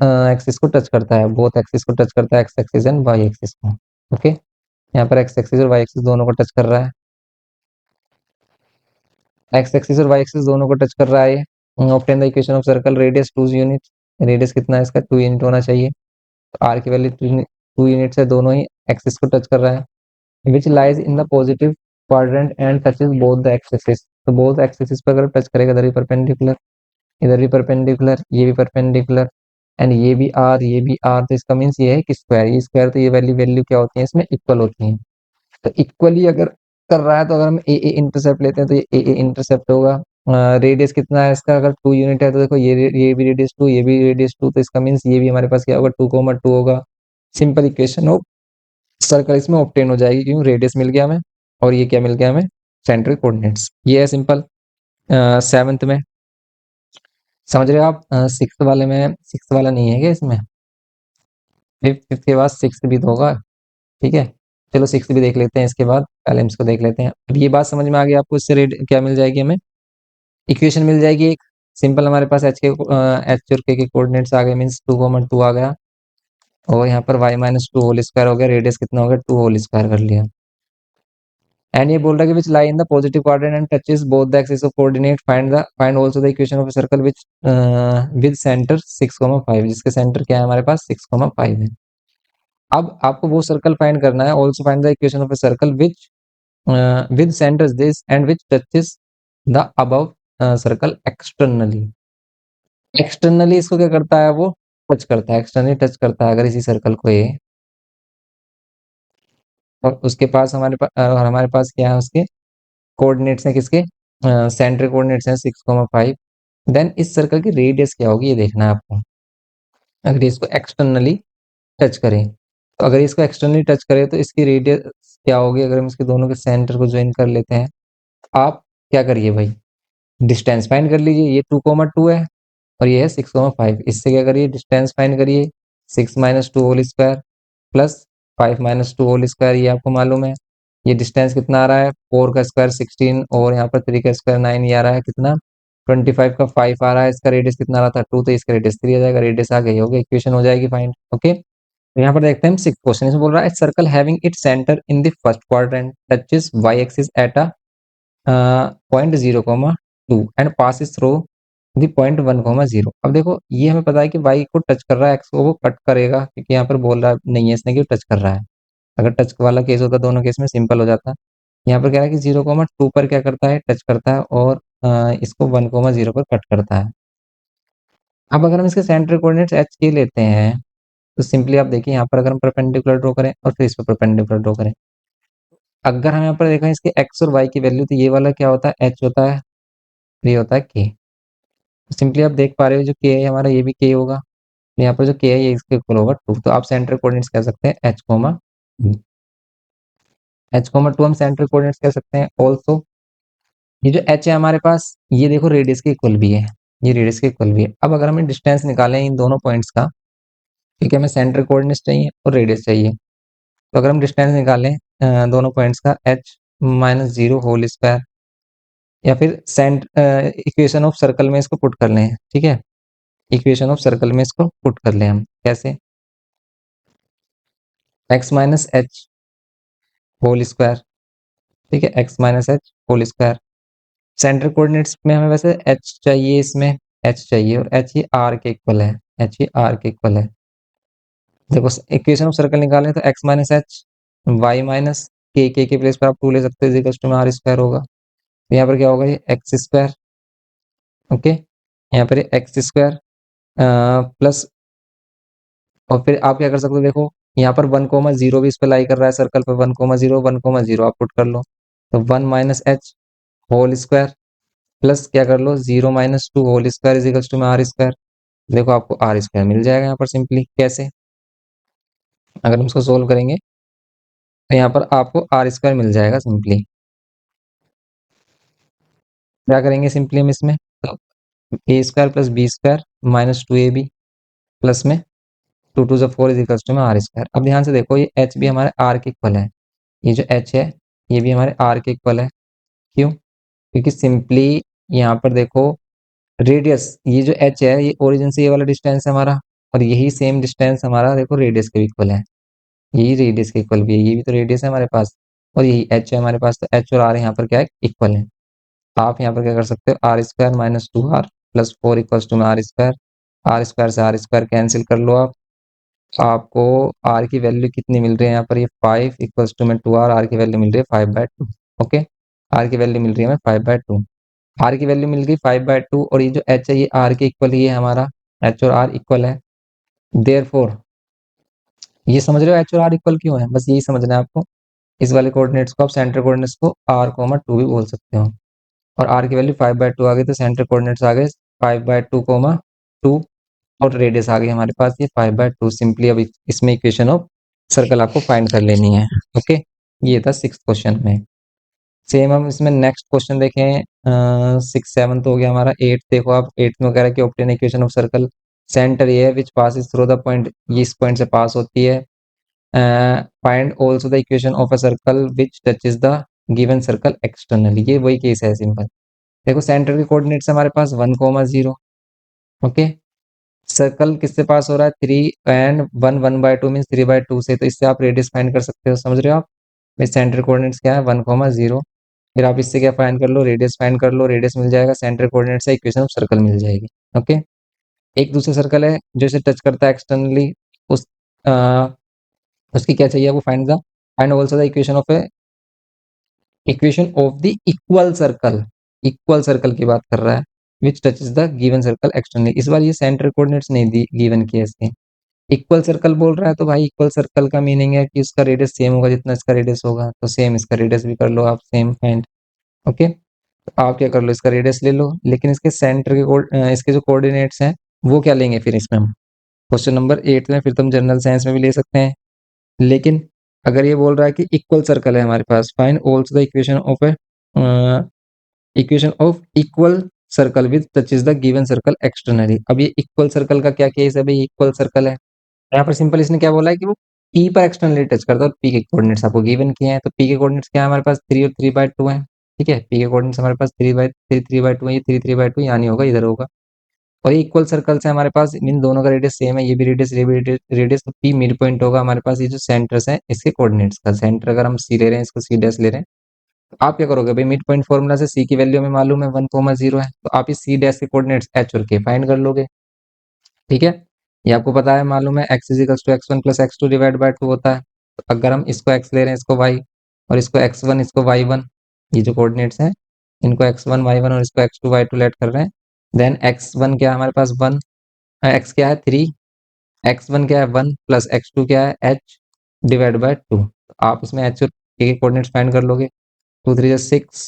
एक्सिस को टच करता है, बोथ एक्सिस को टच करता है, x axis and y axis को। ओके, यहाँ पर एक्स एक्सिस और वाई एक्सिस दोनों को टच कर रहा है, एक्स एक्सिस और वाई एक्सिस दोनों को टच कर रहा है। Obtain the equation of circle, radius 2 unit, radius कितना है इसका, 2 यूनिट होना चाहिए, तो आर की वैल्यू 2 यूनिट से, दोनों ही एक्सिस को टच कर रहा है, which lies in the positive quadrant and touches both the axis. तो बोथ एक्सिस पर अगर टच करेगा, इधर भी परपेंडिकुलर, इधर भी परपेंडिकुलर, ये भी परपेंडिकुलर, एंड ये भी आर, ये भी आर, तो इसका मीन्स ये है कि स्क्वायर, ये स्क्वायर, तो ये वैल्यू वैल्यू क्या होती है इसमें, इक्वल होती है। तो इक्वली अगर कर रहा है, तो अगर हम ए ए इंटरसेप्ट लेते हैं तो ये ए ए इंटरसेप्ट होगा। रेडियस कितना है इसका, अगर 2 यूनिट है तो देखो ये भी रेडियस 2, ये भी रेडियस 2, तो इसका मीन्स ये भी हमारे पास क्या होगा, 2,2 होगा। सिंपल इक्वेशन ऑफ सर्कल इसमें ऑब्टेन हो जाएगी, क्योंकि रेडियस मिल गया हमें और ये क्या मिल गया हमें, सेंट्रल कोऑर्डिनेट्स। ये है सिंपल। 7th में समझ रहे हो आप, 6th वाले में, 6th वाला नहीं है क्या इसमें, 5th के बाद 6th भी तो होगा, ठीक है। चलो 6th भी देख लेते हैं इसके बाद, पहले हम इसको देख लेते हैं। अब ये बात समझ में आ गई आपको, इससे रेट क्या मिल जाएगी हमें, इक्वेशन मिल जाएगी एक सिंपल, हमारे पास एच और के कोऑर्डिनेट्स आ गए, मीन्स 2,2 आ गया, और यहाँ पर y-2 होल स्क्वायर हो गया, रेडियस कितना हो गया, 2 होल स्क्वायर कर लिया। एंड ये बोल रहा है कि which lie in the positive quadrant and touches both the axis of coordinate, find also the equation of a circle which with center 6,5, जिसके सेंटर क्या है हमारे पास 6,5 है। अब आपको वो सर्कल फाइंड करना है, also find the equation of a circle which with centers this and which touches the above circle externally। externally इसको क्या करता है वो, टच करता है, एक्सटर्नली टच करता है अगर इसी सर्कल को ये, और उसके पास हमारे पास क्या है, उसके कोऑर्डिनेट्स हैं किसके, सेंटर कोऑर्डिनेट्स हैं 6,5। देन इस सर्कल की रेडियस क्या होगी ये देखना है आपको, अगर इसको एक्सटर्नली टच करें, तो अगर इसको एक्सटर्नली टच करें तो इसकी रेडियस क्या होगी, अगर हम इसके दोनों के सेंटर को ज्वाइन कर लेते हैं। आप क्या करिए भाई, डिस्टेंस फाइंड कर लीजिए, ये 2,2 है और ये है 6,5, इससे क्या करिए, डिस्टेंस फाइंड करिए, 6 - 2 whole square plus 5 - 2 whole square, ये आपको मालूम है। ये डिस्टेंस कितना आ रहा है, 4 का स्क्वायर 16 और यहाँ पर 3 का स्क्वायर 9, ये आ रहा है कितना, 25 का 5 आ रहा है। इसका रेडियस कितना आ रहा था 2, तो इसका रेडियस 3 आ जाएगा, रेडियस आ गई होगी, इक्वेशन हो जाएगी फाइंड। ओके, तो यहाँ पर देखते हैं हम सिक्स क्वेश्चन, इसमें बोल रहा है circle having its centre in the first quadrant touches y axis at a point 0,2 and passes through the point 1,0। अब देखो ये हमें पता है कि वाई को टच कर रहा है, एक्स को वो कट करेगा, क्योंकि यहाँ पर बोल रहा नहीं है इसने कि टच कर रहा है। अगर टच वाला केस होता दोनों केस में सिंपल हो जाता। यहाँ पर कह रहा है कि 0,2 पर क्या करता है, टच करता है, और इसको 1,0 पर कट करता है। अब अगर हम इसके सेंटर कोऑर्डिनेट्स एच के लेते हैं, तो सिंपली आप देखिए यहाँ पर अगर हम परपेंडिकुलर ड्रॉ करें और फिर इस पर परपेंडिकुलर ड्रॉ करें, अगर हम यहाँ पर देखा इसके एक्स और वाई की वैल्यू, तो ये वाला क्या होता है, एच होता है, ये होता है के। सिंपली आप देख पा रहे हो जो के है हमारा, ये भी के होगा, यहाँ पर जो के है ये इसके इक्वल होगा 2, तो आप सेंटर कोऑर्डिनेट्स कह सकते हैं H,2 हम सेंटर कोऑर्डिनेट्स कह सकते हैं। ऑल्सो ये जो H है हमारे पास, ये देखो रेडियस के इक्वल भी है, ये रेडियस के इक्वल भी है। अब अगर हमें डिस्टेंस निकालें इन दोनों पॉइंट्स का, ठीक है, हमें सेंटर कोऑर्डिनेट्स चाहिए और रेडियस चाहिए, तो अगर हम डिस्टेंस निकालें दोनों पॉइंट्स का, H - 0 होल स्क्वायर, या फिर इक्वेशन ऑफ सर्कल में इसको पुट कर लें, ठीक है, इक्वेशन ऑफ सर्कल में इसको पुट कर लें हम, कैसे, x - h होल स्क्वायर, ठीक है, x - h whole square. Centre coordinates में हमें वैसे h चाहिए, इसमें h चाहिए, और h ये r के इक्वल है, h ये r के इक्वल है। देखो इक्वेशन ऑफ सर्कल निकालें तो x - h y माइनस के प्लेस पर आप 2 ले सकते हैं, इक्वल टू में r स्क्वायर होगा, तो यहाँ पर क्या होगा, ये एक्स स्क्वायर, ओके, यहाँ पर एक्स स्क्वायर प्लस, और फिर आप क्या कर सकते हो, देखो यहाँ पर 1,0 भी इस पे लाई कर रहा है सर्कल पर, 1,0 1,0 आप पुट कर लो, तो 1 - h होल स्क्वायर प्लस क्या कर लो, 0 - 2 whole square is equal to में आर स्क्वायर। देखो आपको आर स्क्वायर मिल जाएगा यहाँ पर सिंपली, कैसे, अगर हम इसको सोल्व करेंगे तो यहाँ पर आपको आर स्क्वायर मिल जाएगा सिंपली। क्या करेंगे सिंपली हम इसमें, तो A square plus B square -2ab plus में 2 × 4 इज इक्वल टू में आर स्क्वायर। अब ध्यान से देखो ये एच भी हमारे आर के इक्वल है, ये जो एच है ये भी हमारे आर के इक्वल है। क्यों, क्योंकि सिंपली यहाँ पर देखो रेडियस, ये जो एच है ये ओरिजिन से ये वाला डिस्टेंस है हमारा, और यही सेम डिस्टेंस हमारा देखो रेडियस के भी इक्वल है, यही रेडियस के इक्वल भी है, ये भी तो रेडियस है हमारे पास, और यही एच है हमारे पास, तो एच और आर यहाँ पर क्या है, इक्वल है। आप यहाँ पर क्या कर सकते हो, r square -2r plus 4 equal to में आर स्क्वायर से आर स्क्वायर कैंसिल कर लो आप, आपको आर की वैल्यू कितनी मिल रही है यहाँ पर, ये 5 इक्वल टू में 2r, आर की वैल्यू मिल रही है 5/2। ओके, आर की वैल्यू मिल रही है हमें 5/2, आर की वैल्यू मिल गई 5/2, और ये जो एच है ये आर के इक्वल ही है हमारा, एच और आर इक्वल है। देयरफॉर ये समझ रहे हो एच और आर इक्वल क्यों है, बस यही समझना है आपको। इस वाले कोऑर्डिनेट्स को आप सेंटर कोऑर्डिनेट्स को r, 2 भी बोल सकते हो, और r की वैल्यू 5/2 आ गई, तो सेंटर कोऑर्डिनेट्स आ गए 5/2, 2, और रेडियस आ गई हमारे पास ये 5/2। सिंपली अब इसमें इक्वेशन ऑफ सर्कल आपको फाइंड कर लेनी है। ओके, ये था सिक्स क्वेश्चन में। सेम हम इसमें नेक्स्ट क्वेश्चन देखें, 6 7 तो हो गया हमारा। 8 देखो आप, 8 में कह रहा है कि obtain equation of circle, centre ये है which passes through the point, ये इस पॉइंट से पास होती है। Find also the equation of a circle which touches the given circle externally, ये वही केस है सिंपल। देखो सेंटर के कोऑर्डिनेट्स हमारे पास 1,0, ओके, सर्कल किससे पास हो रहा है, 3 एंड 1, 1/2 मीन 3/2 से, तो इससे आप रेडियस फाइंड कर सकते हो, समझ रहे हो आप। सेंटर कोऑर्डिनेट्स क्या है 1,0, फिर आप इससे क्या फाइंड कर लो, रेडियस फाइंड कर लो, रेडियस मिल जाएगा, सेंटर कोऑर्डिनेट से इक्वेशन ऑफ सर्कल मिल जाएगी। ओके, एक दूसरा सर्कल है जो इसे टच करता है एक्सटर्नली, उस आ, उसकी क्या चाहिए, वो find the find also the equation of the equal circle, equal circle की बात कर रहा है विच touches the given circle externally. इस बार ये सेंटर कोऑर्डिनेट्स नहीं दी गिवन किए इसके। इक्वल सर्कल बोल रहा है तो भाई इक्वल सर्कल का मीनिंग है कि उसका रेडियस सेम होगा जितना इसका रेडियस होगा, तो सेम इसका रेडियस भी कर लो आप, सेम फाइंड। ओके, तो आप क्या कर लो, इसका रेडियस ले लो, लेकिन इसके सेंटर के इसके जो कोऑर्डिनेट्स हैं वो क्या लेंगे फिर इसमें हम। क्वेश्चन नंबर 8 में फिर तुम जनरल साइंस में भी ले सकते हैं, लेकिन अगर ये बोल रहा है कि इक्वल सर्कल है हमारे पास, find also the equation of equal circle with touches the given circle externally. अब ये इक्वल सर्कल का क्या केस है भाई, इक्वल सर्कल है, यहाँ पर सिंपल इसने क्या बोला है कि वो पी पर एक्सटर्नली टच करता है, और पी के कोऑर्डिनेट्स आपको गिवन किए हैं, तो पी के कोऑर्डिनेट्स क्या है हमारे पास, 3 और 3/2 है। ठीक है, पी के कोऑर्डिनेट्स हमारे पास 3/2 है, ये 3/2 यहाँ नहीं होगा, इधर होगा। और ये इक्वल सर्कल से हमारे पास इन दोनों का रेडियस सेम है, ये भी रेडियस, ये भी रेडियस, तो पी मिड पॉइंट होगा हमारे पास ये जो सेंटर्स है इसके कोऑर्डिनेट्स का। सेंटर अगर हम सी ले रहे हैं, इसको सी डैश ले रहे हैं, तो आप क्या करोगे भाई, मिड पॉइंट फॉर्मूला से सी की वैल्यू हमें मालूम है 1,0 है, तो आप इस सी डैश के कोऑर्डिनेट्स एच और के फाइंड कर लोगे। ठीक है, ये आपको पता है, मालूम है x is equals to x1 plus x2 divide by 2 होता है। तो अगर हम इसको x ले रहे हैं, इसको y, और इसको x1 इसको y1, ये जो कोऑर्डिनेट्स हैं इनको x1 y1 और इसको x2 y2 लेट कर रहे हैं, देन x1 क्या है हमारे पास 1, x क्या है 3, x1 क्या है 1 प्लस x2 क्या है h डिवाइड बाय 2। तो आप इसमें h और k के कोऑर्डिनेट्स फाइंड कर लोगे, 2 3 6,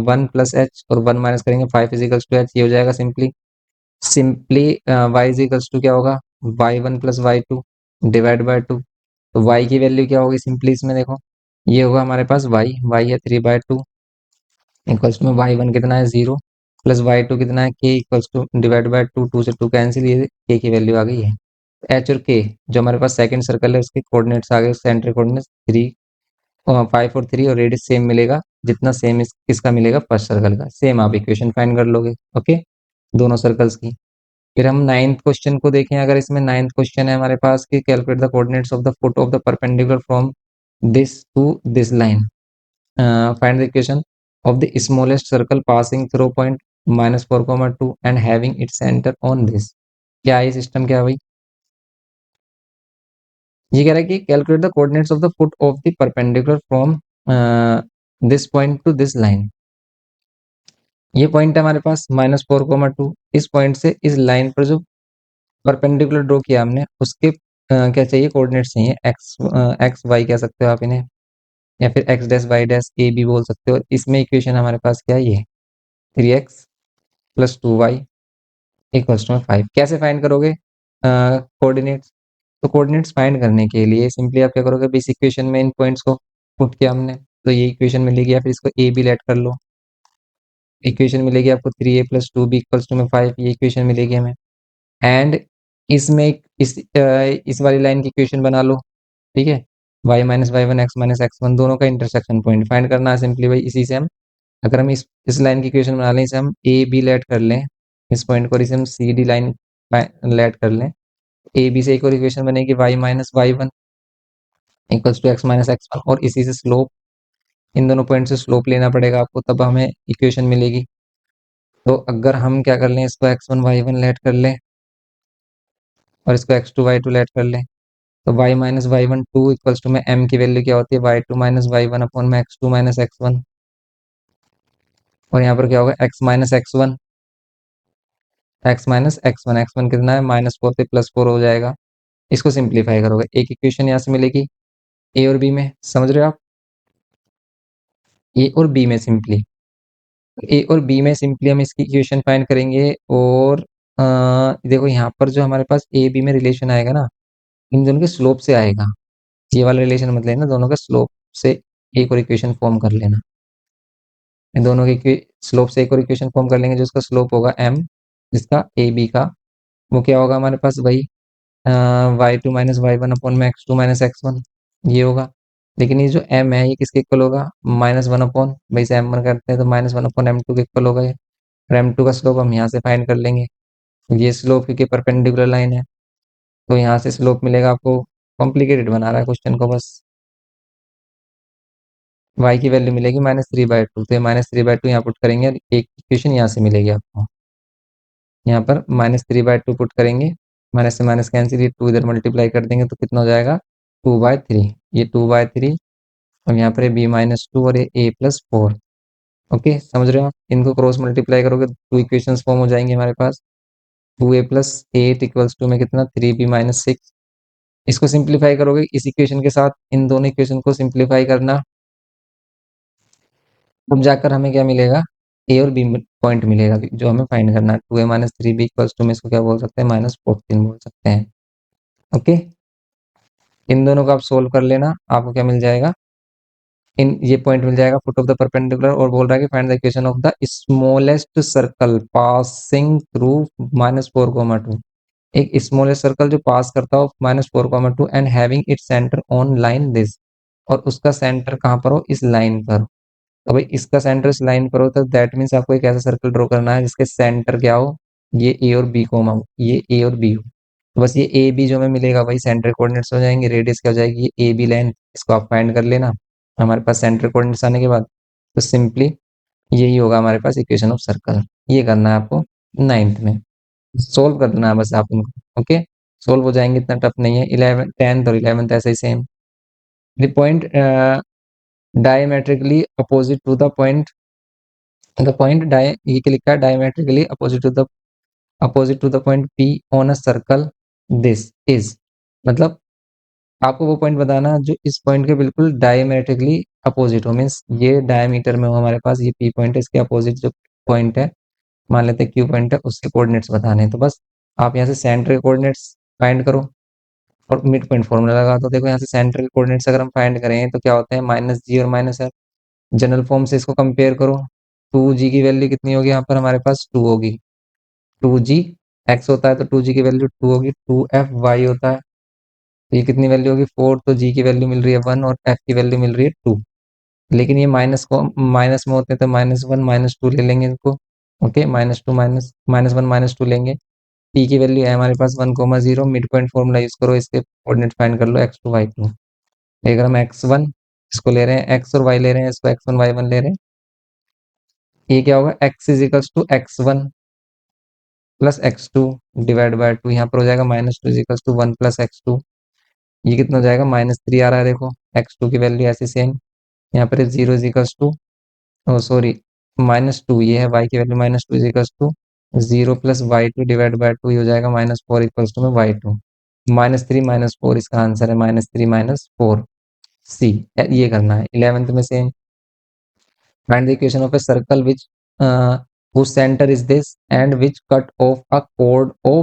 1 प्लस h और 1 माइनस करेंगे 5 इजिकल्स टू h, ये हो जाएगा simply y is equals to क्या होगा, y1 plus y2 divide by 2। तो y की वैल्यू क्या होगी सिंपली इसमें देखो, ये होगा हमारे पास y है 3/2 इक्वल्स टू में y1 कितना है 0 प्लस y2 कितना है k equals to divide by 2, 2 से 2 कैंसिल, ये k की वैल्यू आ गई है। h और k जो हमारे पास सेकंड सर्कल है उसके कोऑर्डिनेट्स आ गए, सेंटर कोऑर्डिनेट्स 3 5 और 3, और रेडियस सेम मिलेगा जितना सेम इसका मिलेगा फर्स्ट सर्कल का, सेम आप इक्वेशन फाइंड कर लोगे। ओके, दोनों सर्कल्स की। फिर हम नाइन्थ क्वेश्चन को देखें, अगर इसमें नाइन्थ क्वेश्चन है हमारे पास कि calculate the coordinates of the foot of the perpendicular from this to this line, find the equation of the smallest circle passing through point -4,2 and having its centre on this. क्या है system, क्या है भाई, ये कह रहा है कि calculate the coordinates of the foot of the perpendicular from this point two this line. ये पॉइंट है हमारे पास -4,2, इस पॉइंट से इस लाइन पर जो परपेंडिकुलर ड्रॉ किया हमने उसके क्या चाहिए, कोऑर्डिनेट्स चाहिए, एक्स वाई कह सकते हो आप इन्हें, या फिर एक्स डैश वाई डैश ए भी बोल सकते हो। इसमें इक्वेशन हमारे पास क्या है, ये 3x plus 2y equals to 5। कैसे फाइंड करोगे कोऑर्डिनेट्स, तो कोऑर्डिनेट्स फाइंड करने के लिए सिंपली आप क्या करोगे, बेस इक्वेशन में इन पॉइंट्स को पुट किया हमने, तो ये इक्वेशन मिलेगी, या फिर इसको ए भी लेट कर लो, इक्वेशन मिलेगी आपको 3a plus 2b equals to में 5, ये इक्वेशन मिलेगी हमें। एंड इसमें इस वाली लाइन की इक्वेशन बना लो। ठीक है, y minus y one x minus x one दोनों का इंटरसेक्शन पॉइंट फाइंड करना है सिंपली भाई। इसी से हम, अगर हम इस लाइन की इक्वेशन बना लें, इसे हम ए बी लेट कर लें इस पॉइंट को, और इसे हम सी डी लाइन लेट कर लें, ए बी से एक और इक्वेशन बनेगी y minus y one equals to x minus x one, और इसी से स्लोप, इन दोनों पॉइंट से स्लोप लेना पड़ेगा आपको, तब हमें इक्वेशन मिलेगी। तो अगर हम क्या कर लें, इसको x1 y1 लेट कर लें और इसको x2 y2 लेट कर लें, तो y minus y one 2 equals to में m की वैल्यू क्या होती है, y2 minus y one upon में x2 माइनस x1, और यहाँ पर क्या होगा x minus x1, x minus x1, x1 कितना है -4 से +4 हो जाएगा। इसको सिंप्लीफाई करोगे, एक इक्वेशन यहाँ से मिलेगी ए और बी में, समझ रहे हो आप, ए और बी में सिंपली, ए और बी में सिंपली हम इसकी इक्वेशन फाइंड करेंगे। और देखो यहाँ पर जो हमारे पास ए बी में रिलेशन आएगा ना, इन दोनों के स्लोप से आएगा, ये वाला रिलेशन मत लेना, दोनों का स्लोप से एक और इक्वेशन फॉर्म कर लेना। इन दोनों के स्लोप से एक और इक्वेशन फॉर्म कर लेंगे, जो उसका स्लोप होगा m, जिसका ए बी का, वो क्या होगा हमारे पास वही y2 minus y one upon में x2 माइनस x1, ये होगा। लेकिन ये जो m है ये किसके इक्वल होगा, -1 अपॉन, भाई से m1 करते हैं तो -1 अपॉन m2 के इक्वल होगा ये, और m2 का स्लोप हम यहाँ से फाइंड कर लेंगे। ये स्लोप क्योंकि परपेंडिकुलर लाइन है, तो यहाँ से स्लोप मिलेगा आपको, कॉम्प्लिकेटेड बना रहा है क्वेश्चन को बस। y की वैल्यू मिलेगी -3/2, तो ये -3/2 यहाँ पुट करेंगे, और एक इक्वेशन यहाँ से मिलेगी आपको, यहाँ पर -3/2 पुट करेंगे, माइनस से माइनस कैंसिल, ये 2 इधर मल्टीप्लाई कर देंगे तो कितना हो जाएगा 2/3, ये 2/3, और यहाँ पर बी -2 और ये a +4, ओके, समझ रहे हो आप? इनको क्रॉस मल्टीप्लाई करोगे 2 इक्वेशंस फॉर्म हो जाएंगे हमारे पास। 2a प्लस 8 इक्वल्स टू में कितना 3b माइनस 6। इसको सिंप्लीफाई करोगे इस इक्वेशन के साथ, इन दोनों इक्वेशन को सिंप्लीफाई करना, तब जाकर हमें क्या मिलेगा, ए और बी पॉइंट मिलेगा जो हमें फाइंड करना है। 2a minus 3b equals to में इसको क्या बोल सकते हैं, -14 बोल सकते हैं। ओके, इन दोनों को आप सोल्व कर लेना, आपको क्या मिल जाएगा, इन ये पॉइंट मिल जाएगा फुट ऑफ द परपेंडिकुलर, और बोल रहा है कि find the equation of the smallest circle passing through -4,2। एक स्मॉलेस्ट सर्कल जो पास करता हो -4,2 and having its centre on line this, और उसका सेंटर कहाँ पर हो, इस लाइन पर। तो भाई इसका सेंटर इस लाइन पर हो, तो दैट मीन्स आपको एक ऐसा सर्कल ड्रॉ करना है जिसके सेंटर क्या हो, ये ए और बी कोमा हो, ये ए और बी हो। तो बस ये ए बी जो हमें मिलेगा वही सेंटर कोऑर्डिनेट्स हो जाएंगे, रेडियस क्या हो जाएगी, ये ए बी लेंथ, इसको आप फाइंड कर लेना हमारे पास सेंटर कोऑर्डिनेट्स आने के बाद। तो सिंपली यही होगा हमारे पास इक्वेशन ऑफ सर्कल। ये करना है आपको 9th में, सोल्व कर देना है बस आप इनको। ओके, सोल्व हो जाएंगे, इतना टफ नहीं है। 11 10th और 11th ऐसे ही same. The point diametrically opposite to the point डाय, ये क्या लिखा है, diametrically opposite to the point P on a circle this is, मतलब आपको वो पॉइंट बताना है जो इस पॉइंट के बिल्कुल डायमेट्रिकली अपोजिट हो, मीन्स ये डायमीटर में हो हमारे पास, ये पी पॉइंट है, इसके अपोजिट जो पॉइंट है, मान लेते हैं क्यू पॉइंट है, उसके कोऑर्डिनेट्स बताने हैं। तो बस आप यहाँ से सेंटर के कोऑर्डिनेट्स फाइंड करो और मिड पॉइंट फॉर्मूला लगा दो। देखो यहाँ से सेंटर के कोऑर्डिनेट्स अगर हम फाइंड करें तो क्या होते हैं, -g और -f। जनरल फॉर्म से इसको कंपेयर करो, 2g की वैल्यू कितनी होगी यहाँ पर हमारे पास, 2 होगी। 2g x होता है तो 2g की वैल्यू 2 होगी, 2f y होता है तो ये कितनी वैल्यू होगी, 4। तो g की वैल्यू मिल रही है 1 और f की वैल्यू मिल रही है 2। लेकिन ये माइनस को माइनस में होते हैं तो -1 -2 ले लेंगे इनको। ओके, -2 -1 -2 लेंगे। p की वैल्यू है हमारे पास 1,0, मिड पॉइंट फॉर्मूला यूज करो, इसके कोऑर्डिनेट फाइंड कर लो x2 y2। अगर हम x1 इसको ले रहे हैं, x और y ले रहे हैं, इसको x1 y1 ले रहे हैं, ये क्या होगा, x is equals to x1 plus x2 divide by 2। यहाँ पर हो जाएगा -2 is equals to 1 plus x2। ये कितना हो जाएगा, -3 आ रहा है। देखो x2 की वैल्यू ऐसी सेम, यहाँ पर 0 is equals to, oh sorry -2, ये है y की value, -2 is equals to 0 plus y2 divide by 2, ये हो जाएगा -4 इक्वल्स टू में y2। -3 -4 इसका आंसर है, -3 -4 सी। ये करना है। 11th में same, find the equation of a circle which whose center is this and which cut off a chord of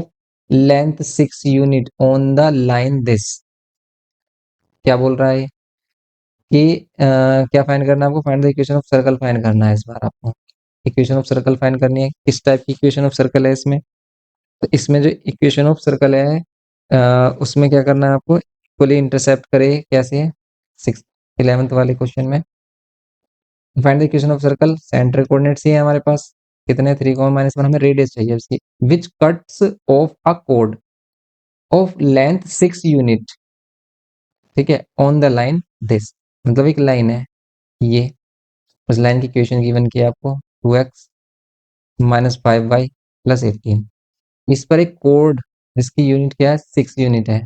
length 6 unit on the line this। क्या बोल रहा है कि क्या फाइंड करना है आपको, find the equation of circle find करना है इस बार आपको। इक्वेशन ऑफ सर्कल फाइंड करनी है। किस टाइप की इक्वेशन ऑफ सर्कल है इसमें, तो इसमें जो इक्वेशन ऑफ सर्कल है उसमें क्या करना है आपको, इक्वली इंटरसेप्ट करे, कैसे, 6 11th वाले क्वेश्चन में। Find the equation of circle, center coordinates ही है हमारे पास, कितने 3, -1, हमें रेडियस चाहिए इसकी, विच cuts of a code of length 6 unit, ठीक है, ऑन द लाइन दिस, मतलब एक लाइन है ये, उस लाइन की इक्वेशन गिवन किया आपको, 2x -5y प्लस 18। इस पर एक कोड जिसकी यूनिट क्या है, 6 यूनिट है,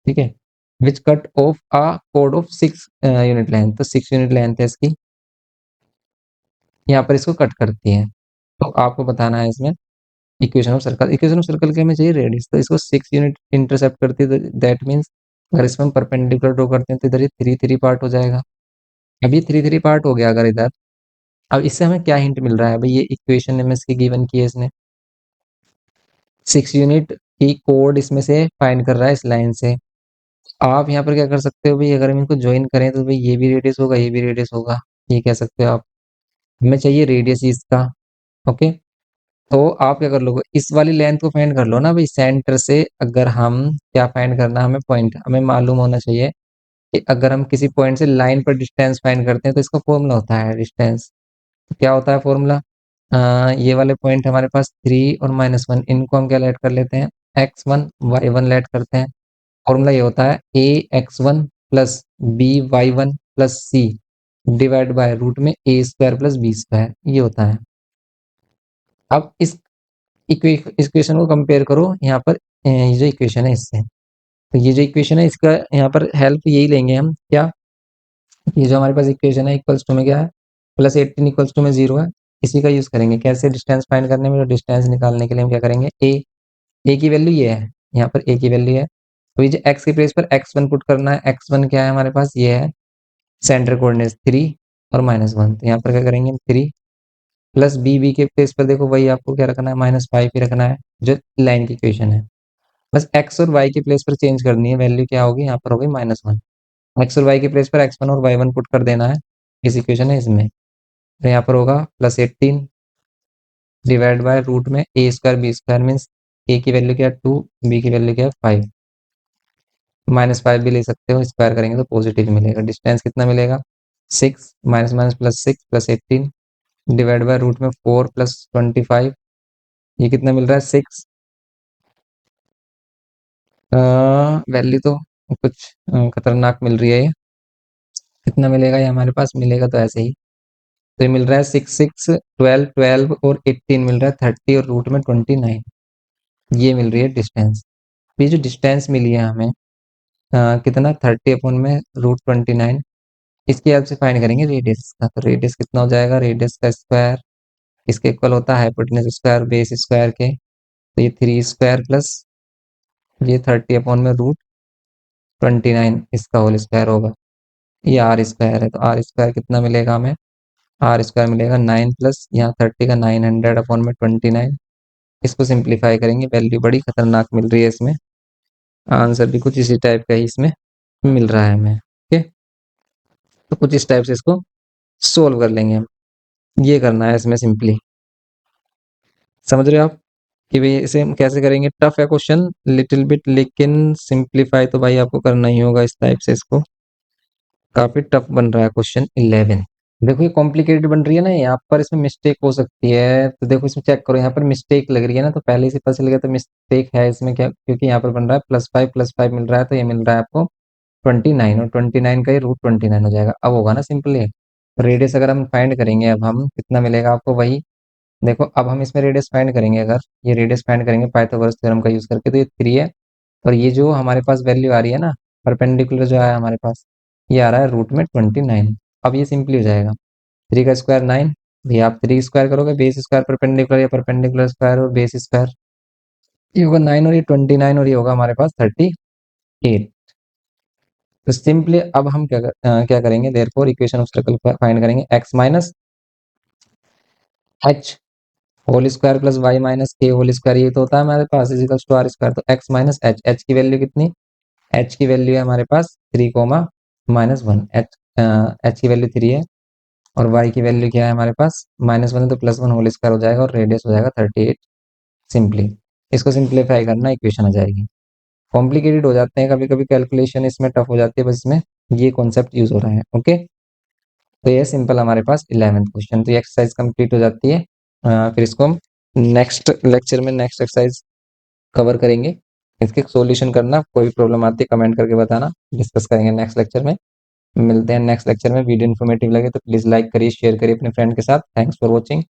ठीक है, which cut of a code of 6 unit length, तो 6 यूनिट लेंथ है इसकी, यहाँ पर इसको कट करती है। तो आपको बताना है इसमें equation of circle. Equation of circle के हमें चाहिए रेडियस, तो इसको 6 यूनिट इंटरसेप्ट करती है, तो दैट मीन्स अगर इसमें हम परपेंडिकुलर ड्रॉ करते हैं तो इधर ये 3 पार्ट हो जाएगा। अब ये 3 पार्ट हो गया अगर इधर, अब इससे हमें क्या हिंट मिल रहा है भाई, ये इक्वेशन में इसकी गिवन की है इसने, 6 यूनिट की कोड इसमें से फाइंड कर रहा है इस लाइन से। आप यहाँ पर क्या कर सकते हो भाई, अगर हम इनको ज्वाइन करें तो भाई ये भी रेडियस होगा, ये भी रेडियस होगा, ये कह सकते हो आप। हमें चाहिए रेडियस इसका। ओके, तो आप क्या कर लोगे, इस वाली लेंथ को फाइंड कर लो ना भाई, सेंटर से अगर हम क्या फाइंड करना, हमें पॉइंट हमें मालूम होना चाहिए कि अगर हम किसी पॉइंट से लाइन पर डिस्टेंस फाइंड करते हैं तो इसका फॉर्मूला होता है डिस्टेंस। तो क्या होता है फॉर्मूला, ये वाले पॉइंट हमारे पास 3 और -1, इनको हम क्या लेट कर लेते हैं, x1 y1 लेट करते हैं। फॉर्मूला ये होता है ax1 plus by1 plus c divide by root में a² प्लस b², ये होता है। अब इस इक्वेशन को कंपेयर करो यहाँ पर, ये जो इक्वेशन है इससे, तो ये जो इक्वेशन है इसका यहाँ पर हेल्प यही लेंगे हम, क्या, ये जो हमारे पास इक्वेशन है इक्वल्स टू में क्या है, प्लस 18 इक्वल्स टू में 0 है, इसी का यूज करेंगे कैसे डिस्टेंस फाइंड करने में। तो डिस्टेंस निकालने के लिए हम क्या करेंगे, ए की वैल्यू ये है, यहाँ पर ए की वैल्यू है, तो ये जो एक्स के प्लेस पर x1 पुट करना है, x1 क्या है हमारे पास, ये है सेंटर कोऑर्डिनेट 3 और -1, तो यहाँ पर क्या करेंगे 3 प्लस बी के प्लेस पर देखो वही आपको क्या रखना है, -5 ही रखना है, जो लाइन की इक्वेशन है। बस एक्स और वाई के प्लेस पर चेंज करनी है, वैल्यू क्या होगी यहाँ पर होगी -1। एक्स और वाई के प्लेस पर x1 और y1 पुट कर देना है, इस इक्वेशन है इसमें, तो यहाँ पर होगा +18 डिवाइड बाय रूट में a square B square, means ए की वैल्यू क्या है 2, बी की वैल्यू क्या है 5, -5 भी ले सकते हो, स्क्वायर करेंगे तो पॉजिटिव मिलेगा। डिस्टेंस कितना मिलेगा 6 minus minus plus 6 +18 divide by root में 4 + 25, ये कितना मिल रहा है 6। वैल्यू तो कुछ खतरनाक मिल रही है ये, कितना मिलेगा ये हमारे पास, मिलेगा तो ऐसे ही, तो ये मिल रहा है 6 6 12 12 और 18 मिल रहा है 30 और रूट में 29, ये मिल रही है डिस्टेंस। ये जो डिस्टेंस मिली है हमें कितना 30 अपॉन में √29, इसकी हेल्प से फाइंड करेंगे रेडियस का। तो रेडियस कितना हो जाएगा, रेडियस का स्क्वायर इसके इक्वल होता है हाइपोटेनस स्क्वायर बेस स्क्वायर के, तो ये 3 स्क्वायर प्लस ये 30 अपॉन में √29 इसका होल स्क्वायर होगा, ये आर स्क्वायर है, तो आर स्क्वायर कितना मिलेगा हमें, आर स्क्वायर मिलेगा 9 प्लस यहाँ 30 का 900 अपॉन में 29, इसको सिंप्लीफाई करेंगे, वैल्यू बड़ी खतरनाक मिल रही है इसमें, आंसर भी कुछ इसी टाइप का ही इसमें मिल रहा है हमें। ओके, तो कुछ इस टाइप से इसको सोल्व कर लेंगे हम, ये करना है इसमें सिंपली, समझ रहे हो आप कि भाई इसे हम कैसे करेंगे। टफ है क्वेश्चन लिटिल बिट, लेकिन सिंप्लीफाई तो भाई आपको करना ही होगा इस टाइप से, इसको काफी टफ बन रहा है क्वेश्चन 11। देखो ये कॉम्प्लिकेटेड बन रही है ना, यहाँ पर इसमें मिस्टेक हो सकती है, तो देखो इसमें चेक करो, यहाँ पर मिस्टेक लग रही है ना, तो पहले से पता चल गया तो मिस्टेक है इसमें क्या, क्योंकि यहाँ पर बन रहा है +5 मिल रहा है, तो ये मिल रहा है आपको 29, और 29 का ये √29 हो जाएगा, अब होगा ना सिंपली। रेडियस अगर हम फाइंड करेंगे, अब हम कितना मिलेगा आपको, वही देखो अब हम इसमें रेडियस फाइंड करेंगे, अगर ये रेडियस फाइंड करेंगे पाइथागोरस थ्योरम का यूज करके, तो ये 3 है, और ये जो हमारे पास वैल्यू आ रही है ना, परपेंडिकुलर जो आया हमारे पास, ये आ रहा है √29। अब ये सिंपली हो जाएगा 3 का स्क्वायर 9, भैया आप 3 स्क्वायर करोगे, बेस स्क्वायर परपेंडिकुलर या परपेंडिकुलर स्क्वायर और बेस स्क्वायर, ये होगा 9 और ये 29 और ये होगा हमारे पास 38। तो सिंपली अब हम क्या करेंगे, therefore equation of circle find करेंगे, x minus h whole square plus y minus k whole square, ये तो होता है हमारे पास इजिकल्स टू r स्क्वायर, तो x माइनस h, h की वैल्यू कितनी, h की वैल्यू है हमारे पास 3 -1, h की वैल्यू 3 है, और y की वैल्यू क्या है हमारे पास -1 है, तो +1 होल स्क्वायर हो जाएगा, और रेडियस हो जाएगा 38 सिंपली। इसको सिंप्लीफाई करना, इक्वेशन आ जाएगी। कॉम्प्लिकेटेड हो जाते हैं कभी कभी कैलकुलेशन, इसमें टफ हो जाती है, बस इसमें ये कॉन्सेप्ट यूज हो रहा है। ओके, तो ये सिंपल हमारे पास 11th क्वेश्चन, तो ये एक्सरसाइज कंप्लीट हो जाती है। फिर इसको हम नेक्स्ट लेक्चर में नेक्स्ट एक्सरसाइज कवर करेंगे, इसके सॉल्यूशन करना, कोई प्रॉब्लम आती है कमेंट करके बताना, डिस्कस करेंगे नेक्स्ट लेक्चर में। मिलते हैं नेक्स्ट लेक्चर में, वीडियो इन्फॉर्मेटिव लगे तो प्लीज लाइक करिए, शेयर करिए अपने फ्रेंड के साथ। Thanks for watching.